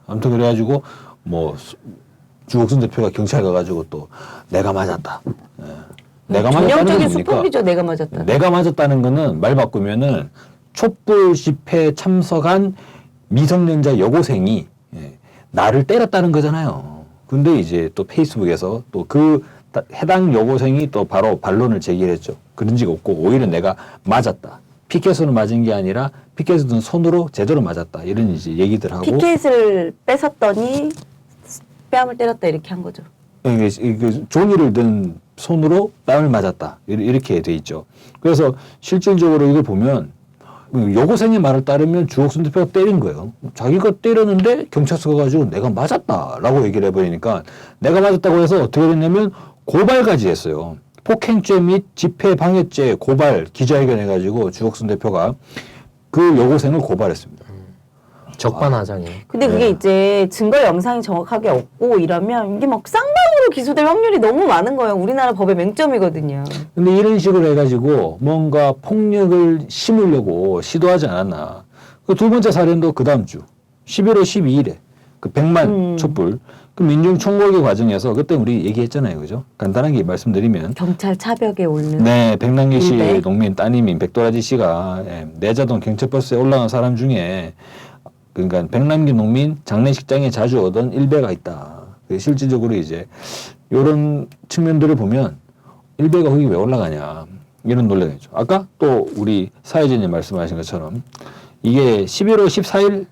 아무튼 그래가지고 뭐 주옥순 대표가 경찰 가가지고 또 내가 맞았다. 내가 맞았다는 건 전형적인 뭡니까? 수법이죠. 내가 맞았다. 내가 맞았다는 거는 말 바꾸면은 촛불 집회에 참석한 미성년자 여고생이 나를 때렸다는 거잖아요. 근데 이제 또 페이스북에서 또 그 해당 여고생이 또 바로 반론을 제기했죠. 그런 적 없고 오히려 내가 맞았다. 피켓으로 맞은 게 아니라 피켓을 든 손으로 제대로 맞았다. 이런 이제 얘기들 하고. 피켓을 뺏었더니 뺨을 때렸다 이렇게 한 거죠. 종이를 든 손으로 뺨을 맞았다. 이렇게 돼 있죠. 그래서 실질적으로 이걸 보면 여고생의 말을 따르면 주옥순 대표가 때린 거예요. 자기가 때렸는데 경찰서 가가지고 내가 맞았다라고 얘기를 해버리니까 내가 맞았다고 해서 어떻게 됐냐면 고발까지 했어요. 폭행죄 및 집회방해죄 고발 기자회견 해가지고 주옥순 대표가 그 여고생을 고발했습니다. 적반하장이에요. 근데 그게 이제 증거 영상이 정확하게 없고 이러면 이게 막 쌍방으로 기소될 확률이 너무 많은 거예요. 우리나라 법의 맹점이거든요. 근데 이런 식으로 해가지고 뭔가 폭력을 심으려고 시도하지 않았나. 그 두 번째 사례도 그 다음 주 11월 12일에 그 100만 촛불 그 민중 총궐기 과정에서 그때 우리 얘기했잖아요, 그죠? 간단하게 말씀드리면 경찰 차벽에 오른 네, 백남기 씨 일배. 농민 따님인 백도라지 씨가 내자동 경찰버스에 올라간 사람 중에 그러니까 백남기 농민 장례식장에 자주 오던 일배가 있다. 실질적으로 이제 이런 측면들을 보면 일배가 거기 왜 올라가냐 이런 논란이 있죠. 아까 또 우리 사회자님 말씀하신 것처럼 이게 11월 14일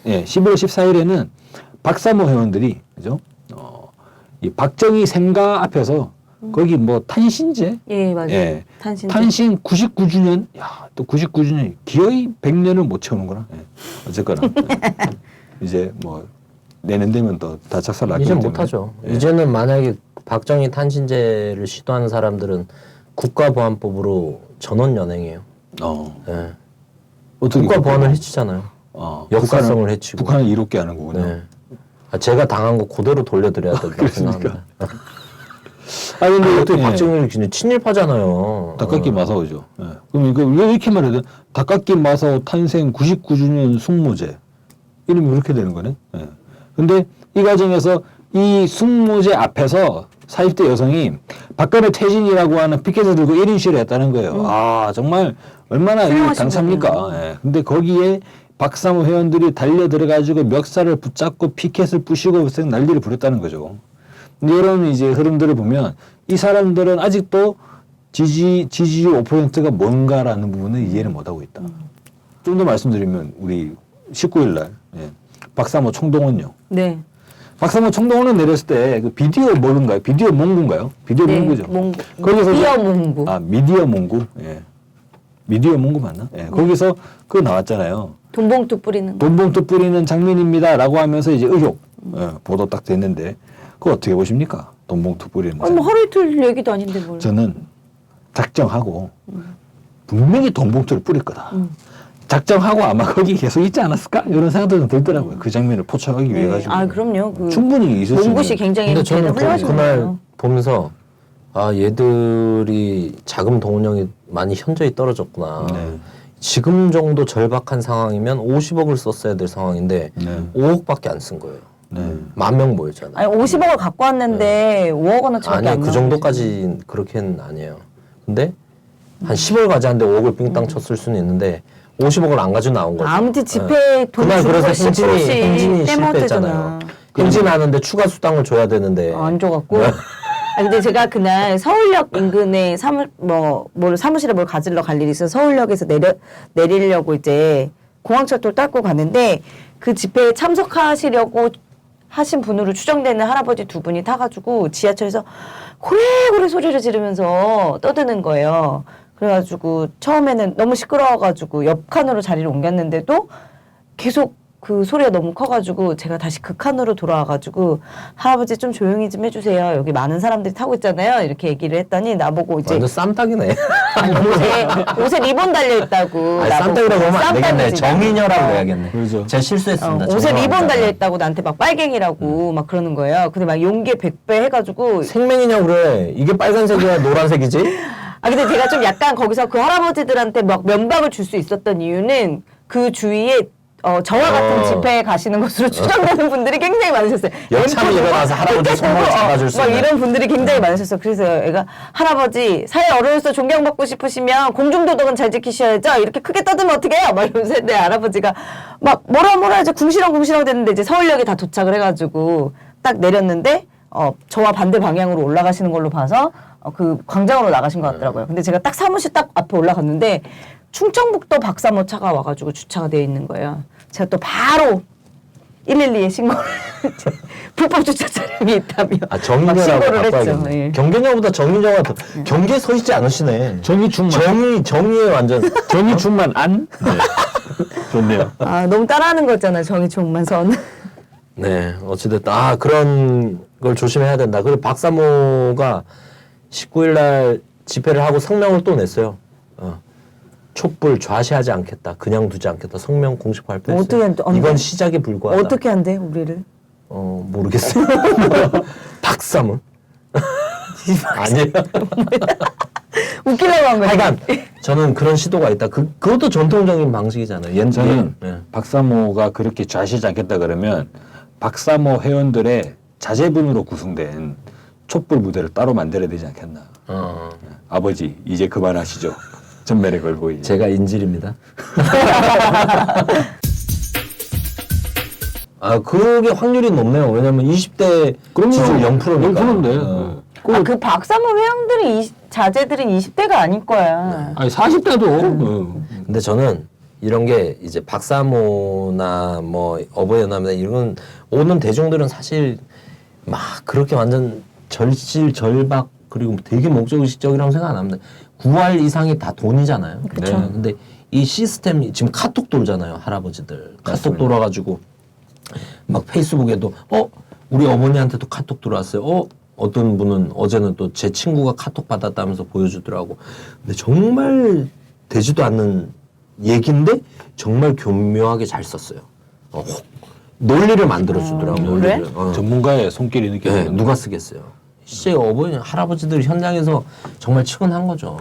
11월 14일에는 박사모 회원들이 그죠? 이 박정희 생가 앞에서 거기 뭐 탄신제 예, 맞아요. 예. 탄신. 탄신 99주년, 또 99주년, 기어이 100년을 못 채우는구나. 어쨌거나. 이제 뭐, 내년 되면 또 다 작살 났기 이제 때문에. 못하죠. 예. 이제는 만약에 박정희 탄신제를 시도하는 사람들은 국가보안법으로 전원 연행해요. 예. 어떻게 국가보안을 해치잖아요. 역사성을 해치고. 북한을 이롭게 하는 거군요. 네. 제가 당한 거 그대로 돌려드려야 된다고 생각합니다. 근데 어떻게 예. 박정희를 그냥 친일파잖아요. 닭깎이 마사오죠. 예. 그럼 이거 왜 이렇게 말해야 돼? 닭깎이 마사오 탄생 99주년 숙모제. 이름이 그렇게 되는 거네. 예. 근데 이 과정에서 이 숙모제 앞에서 40대 여성이 박근혜 퇴진이라고 하는 피켓을 들고 1인 시위를 했다는 거예요. 정말 얼마나 이 훌륭하신 당차입니까? 분이에요. 예. 근데 거기에 박사모 회원들이 달려 들어가지고 멱살을 붙잡고 피켓을 부시고 난리를 부렸다는 거죠. 근데 이런 이제 흐름들을 보면 이 사람들은 아직도 지지율 5%가 뭔가라는 부분을 이해를 못하고 있다. 좀 더 말씀드리면 우리 19일 날 예. 박사모 총동원요. 네. 박사모 총동원을 내렸을 때 그 비디오 뭔가요? 비디오 몽구인가요? 비디오 네. 몽구죠. 거기서 미디어 몽구. 아 미디어 몽구. 예. 미디어 몽구 맞나? 예. 거기서 그거 나왔잖아요. 돈봉투 뿌리는 거. 돈봉투 뿌리는 장면입니다라고 하면서 이제 의혹 보도 딱 됐는데 그거 어떻게 보십니까? 돈봉투 뿌리는. 아니, 뭐 하루 이틀 얘기도 아닌데 뭘. 저는 작정하고 분명히 돈봉투를 뿌릴 거다. 작정하고 아마 거기 계속 있지 않았을까? 이런 생각도 좀 들더라고요. 그 장면을 포착하기 위해 가지고. 아, 그럼요. 그 충분히 있을 수 몽구 씨 있는. 굉장히 근데 저는 훌륭하신 그날 거예요. 보면서 아 얘들이 자금 동원력이 많이 현저히 떨어졌구나. 네. 지금 정도 절박한 상황이면 50억을 썼어야 될 상황인데 네. 5억밖에 안 쓴 거예요. 네. 10,000명 모였잖아요. 아니 50억을 갖고 왔는데 5억 원어치밖에 아니 안 그 나와요. 정도까지 그렇게는 아니에요. 근데 한 10을 가져왔는데 5억을 삥땅 쳤을 수는 있는데 50억을 안 가지고 나온 거죠. 아무튼 집회 돈 그날 주고 그래서 행진이 떼먹었잖아요. 실패했잖아요. 행진하는데 추가 수당을 줘야 되는데 안 줘갖고. 아 근데 제가 그날 서울역 인근에 사무실에 뭘 가지러 갈 일이 있어서 서울역에서 내리려고 이제 공항철도를 닦고 가는데 그 집회에 참석하시려고 하신 분으로 추정되는 할아버지 두 분이 타가지고 지하철에서 고래고래 소리를 지르면서 떠드는 거예요. 그래가지고 처음에는 너무 시끄러워가지고 옆 칸으로 자리를 옮겼는데도 계속 그 소리가 너무 커가지고 제가 다시 그 칸으로 돌아와가지고 할아버지 좀 조용히 좀 해주세요. 여기 많은 사람들이 타고 있잖아요. 이렇게 얘기를 했더니 나보고 이제 완전 쌈딱이네. 옷에 리본 달려있다고. 아니, 쌈딱이라고 하면 안 되겠네. 쌈딱이지. 정인여라고 해야겠네. 그렇죠. 제가 실수했습니다. 옷에 죄송합니다. 리본 달려있다고 나한테 막 빨갱이라고 막 그러는 거예요. 근데 막 용기 100배 해가지고. 생명이냐고 그래. 이게 빨간색이야 노란색이지? 아 근데 제가 좀 약간 거기서 그 할아버지들한테 막 면박을 줄 수 있었던 이유는 그 주위에 저와 같은 집회에 가시는 것으로 추정되는 분들이 굉장히 많으셨어요. 여참이 왼쪽 일어나서 할아버지 끝에 손목을 보고, 잡아줄 수 막 있는. 이런 분들이 굉장히 많으셨어요. 그래서 애가 할아버지 사회 어른으로서 존경받고 싶으시면 공중도덕은 잘 지키셔야죠. 이렇게 크게 떠들면 어떡해요? 막 이러면서 내 할아버지가 막 뭐라 이제 궁시렁궁시렁 됐는데 이제 서울역에 다 도착을 해가지고 딱 내렸는데 저와 반대 방향으로 올라가시는 걸로 봐서 그 광장으로 나가신 것 같더라고요. 근데 제가 딱 사무실 딱 앞에 올라갔는데 충청북도 박사모 차가 와가지고 주차가 되어 있는 거예요. 제가 또 바로 112에 신고를 불법 주차 차량이 있다며 아 막 정인여라고 신고를 했죠. 바꿔야겠네. 예. 경계녀보다 정인여가 더 경계에 서 있지 않으시네. 정의충만. 정의에 완전 정의충만 안? 네. 좋네요. 아 너무 따라하는 거잖아요. 정의총만 선. 네, 어찌됐든, 그런 걸 조심해야 된다. 그리고 박사모가 19일날 집회를 하고 성명을 또 냈어요. 촛불 좌시하지 않겠다. 그냥 두지 않겠다. 성명 공식 발표했어요. 어떻게 안 돼? 이건 시작에 불과하다. 어떻게 한대 우리를? 모르겠어요. 박사모? 아니에요. 웃기려고 한 거예요. 하여간, 저는 그런 시도가 있다. 그것도 전통적인 방식이잖아요. 저는 네. 박사모가 그렇게 좌시지 않겠다 그러면 박사모 회원들의 자제분으로 구성된 촛불 무대를 따로 만들어야 되지 않겠나. 아버지 이제 그만하시죠. 전면에 걸고 이제. 제가 인질입니다. 그게 확률이 높네요. 왜냐면 20대 지지율 0%니까. 0%인데. 그 박사모 회원들이 자제들은 20대가 아닐 거야. 아니 40대도. 근데 저는 이런 게 이제 박사모나 뭐 어버이연합이나 이런 오는 대중들은 사실 막 그렇게 완전 절박 그리고 되게 목적의식적이라고 생각 안 합니다. 9할 이상이 다 돈이잖아요. 그쵸. 네. 근데 이 시스템이 지금 카톡 돌잖아요. 할아버지들 카톡 맞습니다. 돌아가지고 막 페이스북에도 우리 어머니한테도 카톡 들어왔어요. 어떤 분은 어제는 또 제 친구가 카톡 받았다면서 보여주더라고. 근데 정말 되지도 않는 얘기인데 정말 교묘하게 잘 썼어요. 논리를 만들어주더라고. 그래? 논리를. 전문가의 손길이 네, 느껴져요. 누가 쓰겠어요? 실제 어머니, 할아버지들 현장에서 정말 측은한 거죠.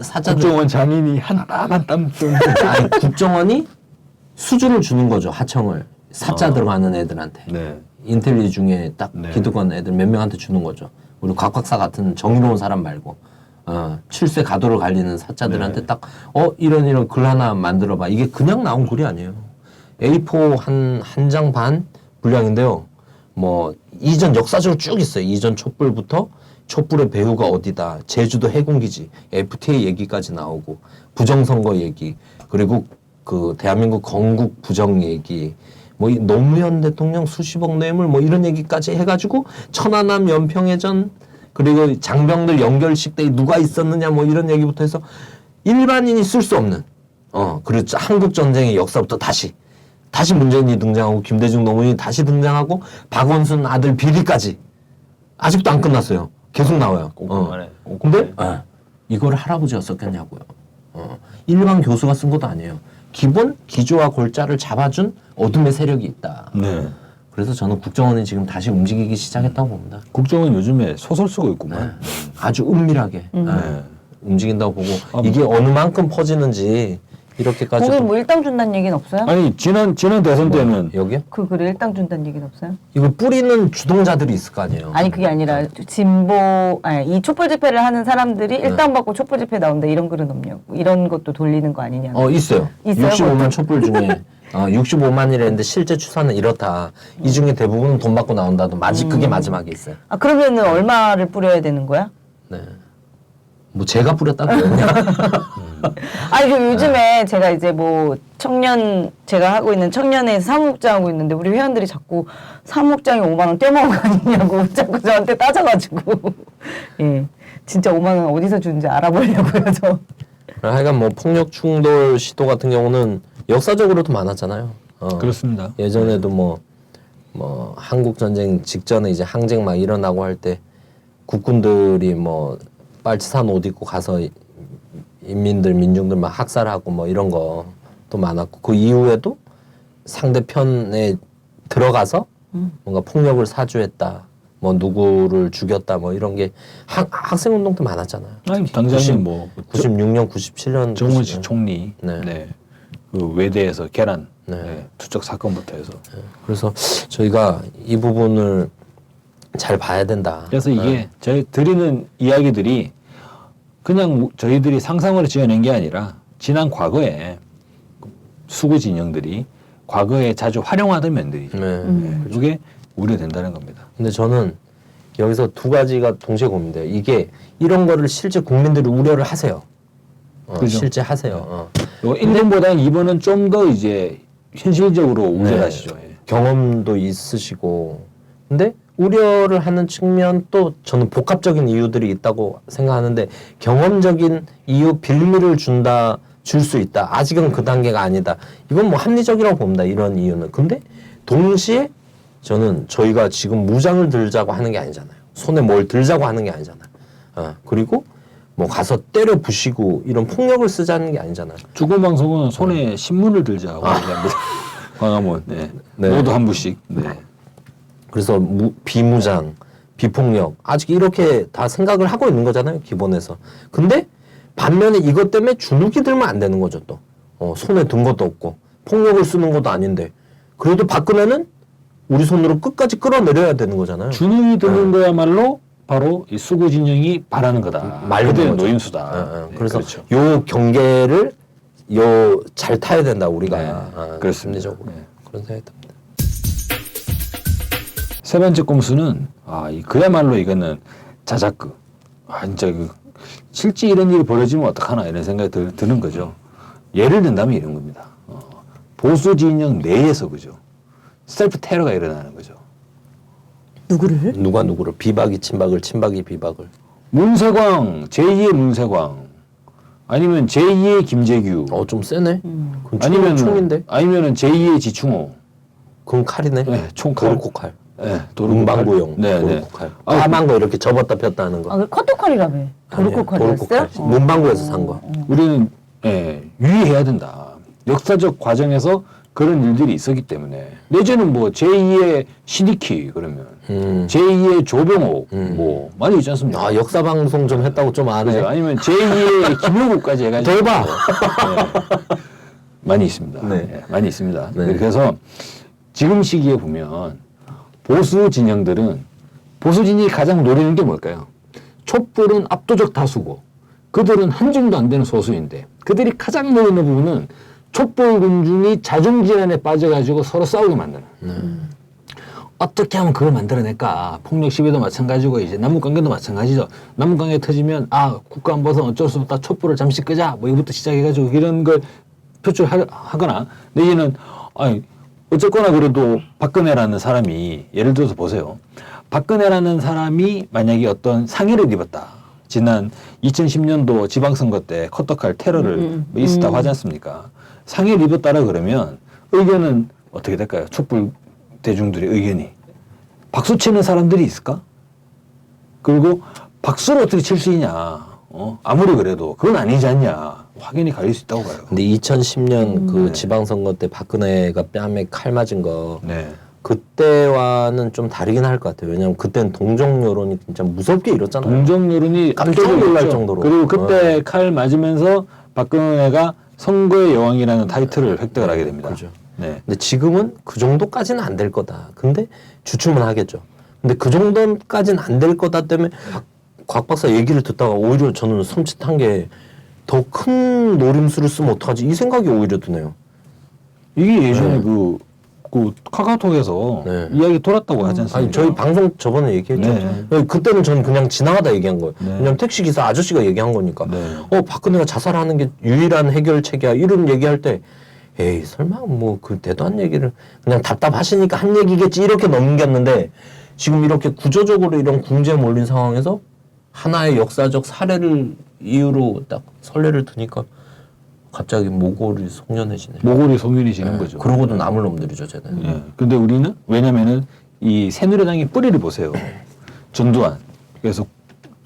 사자들. 국정원 장인이 한 땀 한 땀 좀. 아니, 국정원이 수주를 주는 거죠. 하청을. 사자 들어가는 애들한테. 네. 인텔리 중에 딱 네. 기득권 애들 몇 명한테 주는 거죠. 우리 곽박사 같은 정의로운 사람 말고. 출세 가도를 갈리는 사자들한테 네. 딱, 이런 글 하나 만들어봐. 이게 그냥 나온 글이 아니에요. A4 한 장 반 분량인데요. 뭐, 이전 역사적으로 쭉 있어요. 이전 촛불부터 촛불의 배후가 어디다. 제주도 해군기지. FTA 얘기까지 나오고. 부정선거 얘기. 그리고 그 대한민국 건국 부정 얘기, 뭐 이 노무현 대통령 수십억 뇌물 뭐 이런 얘기까지 해가지고 천안함 연평해전 그리고 장병들 연결식 때 누가 있었느냐 뭐 이런 얘기부터 해서 일반인이 쓸 수 없는 그리고 한국 전쟁의 역사부터 다시 문재인이 등장하고 김대중 노무현이 다시 등장하고 박원순 아들 비리까지 아직도 안 끝났어요. 계속 나와요. 꼼꼼하네. 근데 이걸 할아버지가 썼겠냐고요. 일반 교수가 쓴 것도 아니에요. 기본 기조와 골자를 잡아준 어둠의 세력이 있다. 네. 그래서 저는 국정원이 지금 다시 움직이기 시작했다고 봅니다. 국정원 요즘에 소설 쓰고 있구만. 아주 은밀하게 움직인다고 보고 이게 어느 만큼 퍼지는지 이렇게까지 거기 뭐 일당 준다는 얘기는 없어요? 아니 지난 대선 때는 여기요? 그 글에 일당 준다는 얘기는 없어요? 이걸 뿌리는 주동자들이 있을 거 아니에요. 아니 그게 아니라 이 촛불 집회를 하는 사람들이 일당 받고 촛불 집회 나온다 이런 글은 없냐고. 이런 것도 돌리는 거 아니냐. 있어요. 있어요? 65만 촛불 중에 65만이랬는데 실제 추산은 이렇다. 이 중에 대부분은 돈 받고 나온다도 그게 마지막에 있어요. 아 그러면은 얼마를 뿌려야 되는 거야? 네. 뭐 제가 뿌렸다고요 그냥. 아니 그 요즘에 제가 이제 뭐 제가 하고 있는 청년회에서 사무국장 하고 있는데 우리 회원들이 자꾸 사무국장이 5만 원 떼먹은 거 아니냐고 자꾸 저한테 따져가지고 예 진짜 5만 원 어디서 주는지 알아보려고요 저. 하여간 뭐 폭력 충돌 시도 같은 경우는 역사적으로도 많았잖아요. 그렇습니다. 예전에도 뭐 한국 전쟁 직전에 이제 항쟁 막 일어나고 할 때 국군들이 뭐 빨치산 옷 입고 가서 민중들 막 학살하고 뭐 이런 것도 많았고 그 이후에도 상대편에 들어가서 뭔가 폭력을 사주했다. 뭐 누구를 죽였다 뭐 이런 게 학생 운동도 많았잖아요. 아니 당장에 뭐 96년, 97년 정원식 총리 네. 그 외대에서 계란 네. 투척 사건부터 해서 그래서 저희가 이 부분을 잘 봐야 된다. 그래서 이게 저희 드리는 이야기들이 그냥 저희들이 상상으로 지어낸 게 아니라 지난 과거에 수구 진영들이 과거에 자주 활용하던 면들이죠. 그게 우려된다는 겁니다. 근데 저는 여기서 두 가지가 동시에 고민돼요. 이게 이런 거를 실제 국민들이 우려를 하세요. 그죠? 실제 하세요. 1번보다는 2번은 좀 더 이제 현실적으로 우려를 하시죠. 예. 경험도 있으시고. 근데 우려를 하는 측면 또 저는 복합적인 이유들이 있다고 생각하는데 경험적인 이유 빌미를 줄 수 있다. 아직은 그 단계가 아니다. 이건 뭐 합리적이라고 봅니다. 이런 이유는. 근데 동시에 저는 저희가 지금 무장을 들자고 하는 게 아니잖아요. 손에 뭘 들자고 하는 게 아니잖아요. 그리고 뭐 가서 때려 부시고 이런 폭력을 쓰자는 게 아니잖아요. 주권방송은 손에 신문을 들자고 얘기합니다. 광화문. 네. 모두 한 부씩. 네. 그래서 비무장, 비폭력 아직 이렇게 다 생각을 하고 있는 거잖아요. 기본에서. 근데 반면에 이것 때문에 주눅이 들면 안 되는 거죠. 또 손에 든 것도 없고 폭력을 쓰는 것도 아닌데 그래도 박근혜는 우리 손으로 끝까지 끌어내려야 되는 거잖아요. 주눅이 드는 거야말로 바로 이 수구 진영이 바라는 거다. 말 그대로 그대로 노임수다. 네, 그래서 그렇죠. 요 경계를 잘 타야 된다 우리가. 그렇습니다. 심리적으로 그런 생각이 듭니다. 세 번째 꼼수는 그야말로 이거는 자작극. 진짜 실제 이런 일이 벌어지면 어떡하나 이런 생각이 드는 거죠. 예를 든다면 이런 겁니다. 보수 진영 내에서 그죠. 셀프 테러가 일어나는 거죠. 누구를? 누가 누구를 비박이 친박을 친박이 비박을. 문세광 제2의 문세광 아니면 제2의 김재규 좀 세네. 아니면 총인데. 아니면은 제2의 지충호 그건 칼이네. 네, 총칼. 도르코칼. 네, 문방구용. 네, 도르코칼. 네. 까만 거 이렇게 접었다 폈다 하는 거. 그 커터칼이라며. 도르코칼이었어요? 도르코칼. 문방구에서 산 거. 우리는 유의해야 된다. 역사적 과정에서 그런 일들이 있었기 때문에 내지는 뭐 제2의 시디키 그러면 제2의 조병옥 뭐 많이 있지 않습니까? 역사 방송 좀 했다고 좀 아네. 그죠? 아니면 제2의 김효국까지 해가지고 대박. 많이 있습니다. 네. 네, 많이 있습니다. 네. 그래서 지금 시기에 보면 보수 진영이 가장 노리는 게 뭘까요? 촛불은 압도적 다수고 그들은 한 줌도 안 되는 소수인데 그들이 가장 노리는 부분은 촛불 군중이 자중질환에 빠져가지고 서로 싸우게 만드는. 어떻게 하면 그걸 만들어낼까? 폭력 시위도 마찬가지고 이제 남북관계도 마찬가지죠. 남북관계 터지면 국가 안보선 어쩔 수 없다. 촛불을 잠시 끄자. 뭐 이거부터 시작해가지고 이런 걸 표출하거나 내지는 아니 어쨌거나 그래도 박근혜라는 사람이 예를 들어서 보세요. 박근혜라는 사람이 만약에 어떤 상해를 입었다. 지난 2010년도 지방선거 때 커터칼 테러를 뭐 있었다고 하지 않습니까? 상해를 입었다라 그러면 의견은 어떻게 될까요? 촛불 대중들의 의견이. 박수 치는 사람들이 있을까? 그리고 박수를 어떻게 칠 수 있냐? 아무리 그래도 그건 아니지 않냐? 확연히 갈릴 수 있다고 봐요. 근데 2010년 그 지방선거 때 박근혜가 뺨에 칼 맞은 거 네. 그때와는 좀 다르긴 할 것 같아요. 왜냐면 그때는 동정 여론이 진짜 무섭게 일었잖아요. 동정 여론이 깜짝 놀랄 정도로. 그리고 그때 칼 맞으면서 박근혜가 선거의 여왕이라는 타이틀을 획득을 하게 됩니다. 그죠. 네. 근데 지금은 그 정도까지는 안 될 거다. 근데 주춤은 하겠죠. 근데 그 정도까지는 안 될 거다 때문에 곽 박사 얘기를 듣다가 오히려 저는 섬찟한 게 더 큰 노림수를 쓰면 어떡하지? 이 생각이 오히려 드네요. 이게 예전에 그 카카오톡에서 네. 이야기 돌았다고 하지 않습니까? 아니 저희 방송 저번에 얘기했죠. 네. 그때는 저는 그냥 지나가다 얘기한 거예요. 네. 왜냐면 택시기사 아저씨가 얘기한 거니까. 네. 박근혜가 자살하는 게 유일한 해결책이야. 이런 얘기할 때 에이 설마 뭐 그 대도한 얘기를 그냥 답답하시니까 한 얘기겠지 이렇게 넘겼는데 지금 이렇게 구조적으로 이런 궁지에 몰린 상황에서 하나의 역사적 사례를 이유로 딱 선례를 드니까 갑자기 모골이 송연해지네. 모골이 송연해지는 거죠. 그러고도 남을 놈들이죠, 쟤는. 예. 근데 우리는 왜냐면은 이 새누리당의 뿌리를 보세요. 전두환. 그래서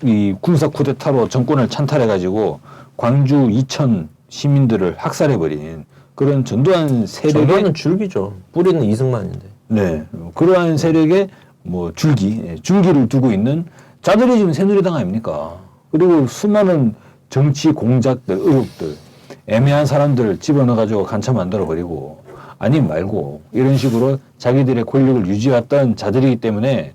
이 군사 쿠데타로 정권을 찬탈해가지고 광주 이천 시민들을 학살해버린 그런 전두환 세력의 전두환은 줄기죠. 뿌리는 이승만인데. 네 그러한 세력의 뭐 줄기를 두고 있는 자들이 지금 새누리당 아닙니까? 그리고 수많은 정치 공작들, 의혹들, 애매한 사람들을 집어넣어가지고 간첩 만들어버리고 아님 말고 이런 식으로 자기들의 권력을 유지해왔던 자들이기 때문에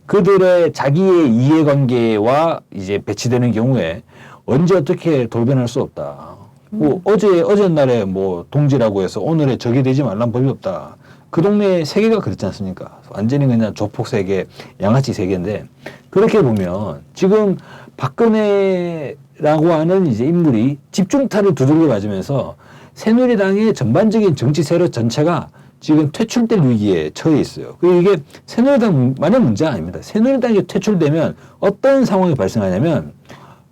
그들의 자기의 이해관계와 이제 배치되는 경우에 언제 어떻게 돌변할 수 없다. 뭐 어제 날에 뭐 동지라고 해서 오늘에 적이 되지 말란 법이 없다. 그 동네 세계가 그렇지 않습니까? 완전히 그냥 조폭 세계, 양아치 세계인데 그렇게 보면 지금 박근혜라고 하는 이제 인물이 집중타를 두들겨 맞으면서 새누리당의 전반적인 정치 세력 전체가 지금 퇴출될 위기에 처해 있어요. 그리고 이게 새누리당만의 문제가 아닙니다. 새누리당이 퇴출되면 어떤 상황이 발생하냐면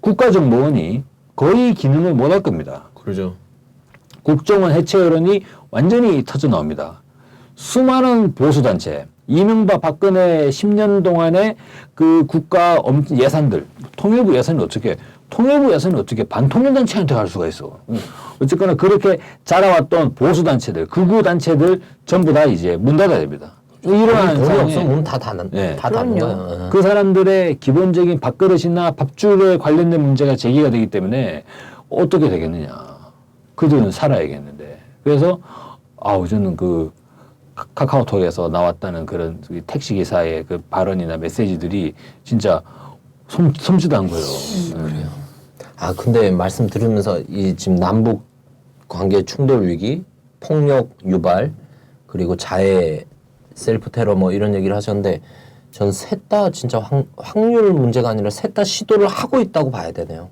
국가정보원이 거의 기능을 못 할 겁니다. 그러죠. 국정원 해체 여론이 완전히 터져 나옵니다. 수많은 보수단체, 이명박 박근혜 10년 동안의 그 국가 예산들, 통일부 예산이 어떻게 반통일단체한테 갈 수가 있어. 어쨌거나 그렇게 자라왔던 보수단체들, 극우단체들 전부 다 이제 문 닫아야 됩니다. 이러한 돈이 상황에 없으면 문 다 닫는 거야. 그 사람들의 기본적인 밥그릇이나 밥줄에 관련된 문제가 제기가 되기 때문에 어떻게 되겠느냐. 그들은 살아야겠는데. 그래서 저는 그 카카오톡에서 나왔다는 그런 택시기사의 그 발언이나 메시지들이 진짜 섬찟한 거예요. 그래요. 근데 말씀 들으면서 이 지금 남북 관계 충돌 위기, 폭력 유발, 그리고 자해, 셀프 테러 뭐 이런 얘기를 하셨는데 전 셋 다 진짜 확률 문제가 아니라 셋 다 시도를 하고 있다고 봐야 되네요.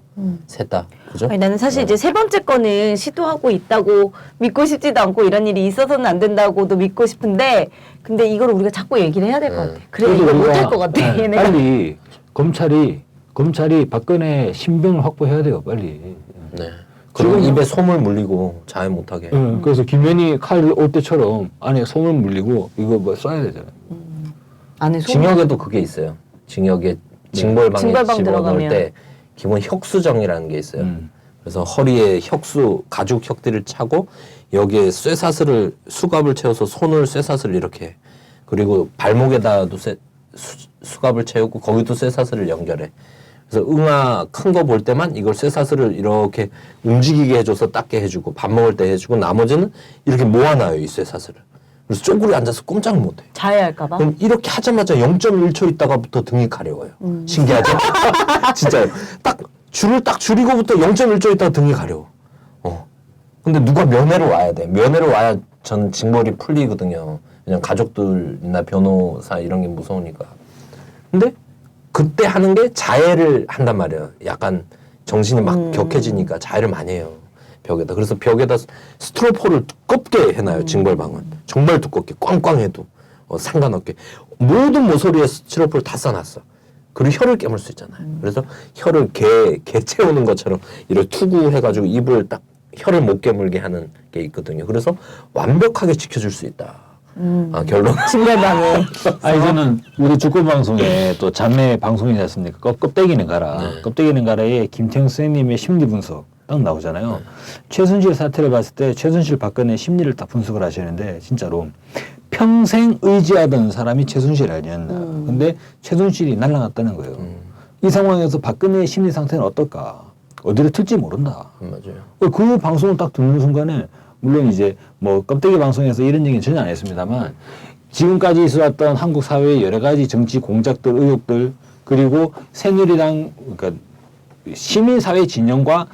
셋 다. 그죠? 아니, 나는 사실 이제 세 번째 거는 시도하고 있다고 믿고 싶지도 않고 이런 일이 있어서는 안 된다고도 믿고 싶은데 근데 이걸 우리가 자꾸 얘기를 해야 될 것 같아. 그래 이거 못할 것 같아. 얘네가. 빨리 검찰이 박근혜 신병을 확보해야 돼요. 빨리. 네. 그리고 입에 솜을 물리고 자해 못하게. 그래서 김현희 칼 올 때처럼 안에 솜을 물리고 이거 뭐 쏴야 되잖아요. 안에 징역에도 그게 있어요. 징역에 징벌방에 징벌방 집어넣을 들어가면. 때 기본 혁수정이라는 게 있어요. 그래서 허리에 가죽 혁띠를 차고 여기에 쇠사슬을 수갑을 채워서 손을 쇠사슬을 이렇게 그리고 발목에다도 수갑을 채우고 거기도 쇠사슬을 연결해. 그래서 응아 큰 거 볼 때만 이걸 쇠사슬을 이렇게 움직이게 해줘서 닦게 해주고 밥 먹을 때 해주고 나머지는 이렇게 모아놔요 이 쇠사슬을. 그래서 쪼그려 앉아서 꼼짝을 못해. 자해할까봐. 그럼 이렇게 하자마자 0.1초 있다가부터 등이 가려워요. 신기하죠? 진짜요. 줄을 딱 줄이고부터 0.1초 있다가 등이 가려워. 근데 누가 면회로 와야 돼. 면회로 와야 전 징벌이 풀리거든요. 그냥 가족들이나 변호사 이런 게 무서우니까. 근데 그때 하는 게 자해를 한단 말이에요. 약간 정신이 막 격해지니까 자해를 많이 해요. 벽에다. 그래서 벽에다 스티로폼을 두껍게 해놔요. 징벌방은 정말 두껍게 꽝꽝해도 상관없게 모든 모서리에 스티로폼을 다 써놨어. 그리고 혀를 깨물 수 있잖아요. 그래서 혀를 개 채우는 것처럼 이렇게 투구해가지고 입을 딱 혀를 못 깨물게 하는 게 있거든요. 그래서 완벽하게 지켜줄 수 있다. 결론. 징벌방에. 아니 저는 우리 주권 방송에 또 장내 방송이지 않습니까? 껍데기는 가라. 네. 껍데기는 가라에 김태형 선생님의 심리 분석 딱 나오잖아요. 최순실 사태를 봤을 때 최순실 박근혜 심리를 딱 분석을 하시는데 진짜로 평생 의지하던 사람이 최순실 아니었나. 근데 최순실이 날아갔다는 거예요. 이 상황에서 박근혜의 심리 상태는 어떨까? 어디로 튈지 모른다. 맞아요. 그 방송을 딱 듣는 순간에 물론 이제 뭐 껍데기 방송에서 이런 얘기는 전혀 안 했습니다만 지금까지 있어왔던 한국 사회의 여러 가지 정치 공작들, 의혹들 그리고 새누리당 그러니까 시민사회 진영과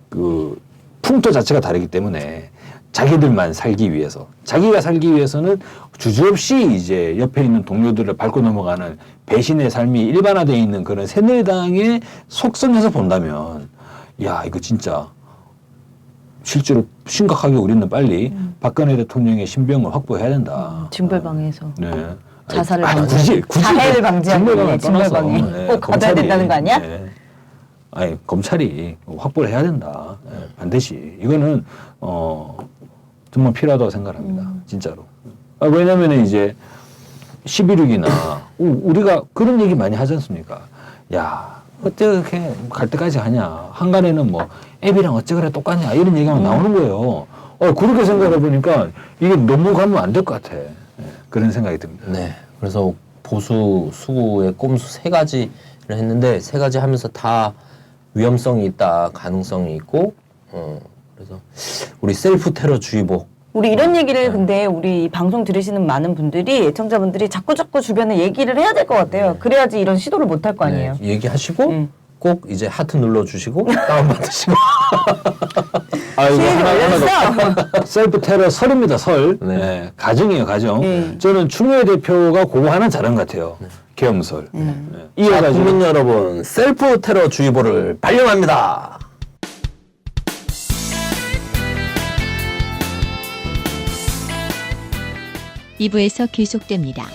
그 풍토 자체가 다르기 때문에 자기들만 살기 위해서 자기가 살기 위해서는 주저없이 이제 옆에 있는 동료들을 밟고 넘어가는 배신의 삶이 일반화되어 있는 그런 새누리당의 속성에서 본다면 야 이거 진짜 실제로 심각하게 우리는 빨리 박근혜 대통령의 신병을 확보해야 된다. 징벌방에서. 네. 자살을 굳이 자해를 방지하기 위해 징벌방에 꼭 가둬야 된다는 거 아니야? 네. 아니 검찰이 확보를 해야 된다. 네, 반드시 이거는 정말 필요하다고 생각합니다. 진짜로. 왜냐하면 이제 11.6이나 우리가 그런 얘기 많이 하지 않습니까? 야 어떻게 갈 때까지 하냐? 한간에는 뭐 앱이랑 어째 그래 똑같냐? 이런 얘기만 나오는 거예요. 그렇게 생각해 보니까 이게 넘어가면 안 될 것 같아. 네, 그런 생각이 듭니다. 네. 그래서 보수 수구의 꼼수 3가지를 했는데 3가지 하면서 다 위험성이 있다, 가능성이 있고, 그래서 우리 셀프 테러주의보. 우리 이런 얘기를 근데 우리 방송 들으시는 많은 분들이 애청자분들이 자꾸 주변에 얘기를 해야 될 것 같아요. 그래야지 이런 시도를 못 할 거 아니에요. 네, 얘기하시고 꼭 이제 하트 눌러주시고 다운받으시고. 아이고 수익이 올렸어. 셀프 테러 설입니다. 설. 네. 네, 가정이에요, 가정. 저는 추미애 대표가 그거 하나 잘한 것 같아요. 계엄설. 네. 자, 이어가지고 국민 여러분, 셀프 테러주의보를 발령합니다. 2부에서 계속됩니다.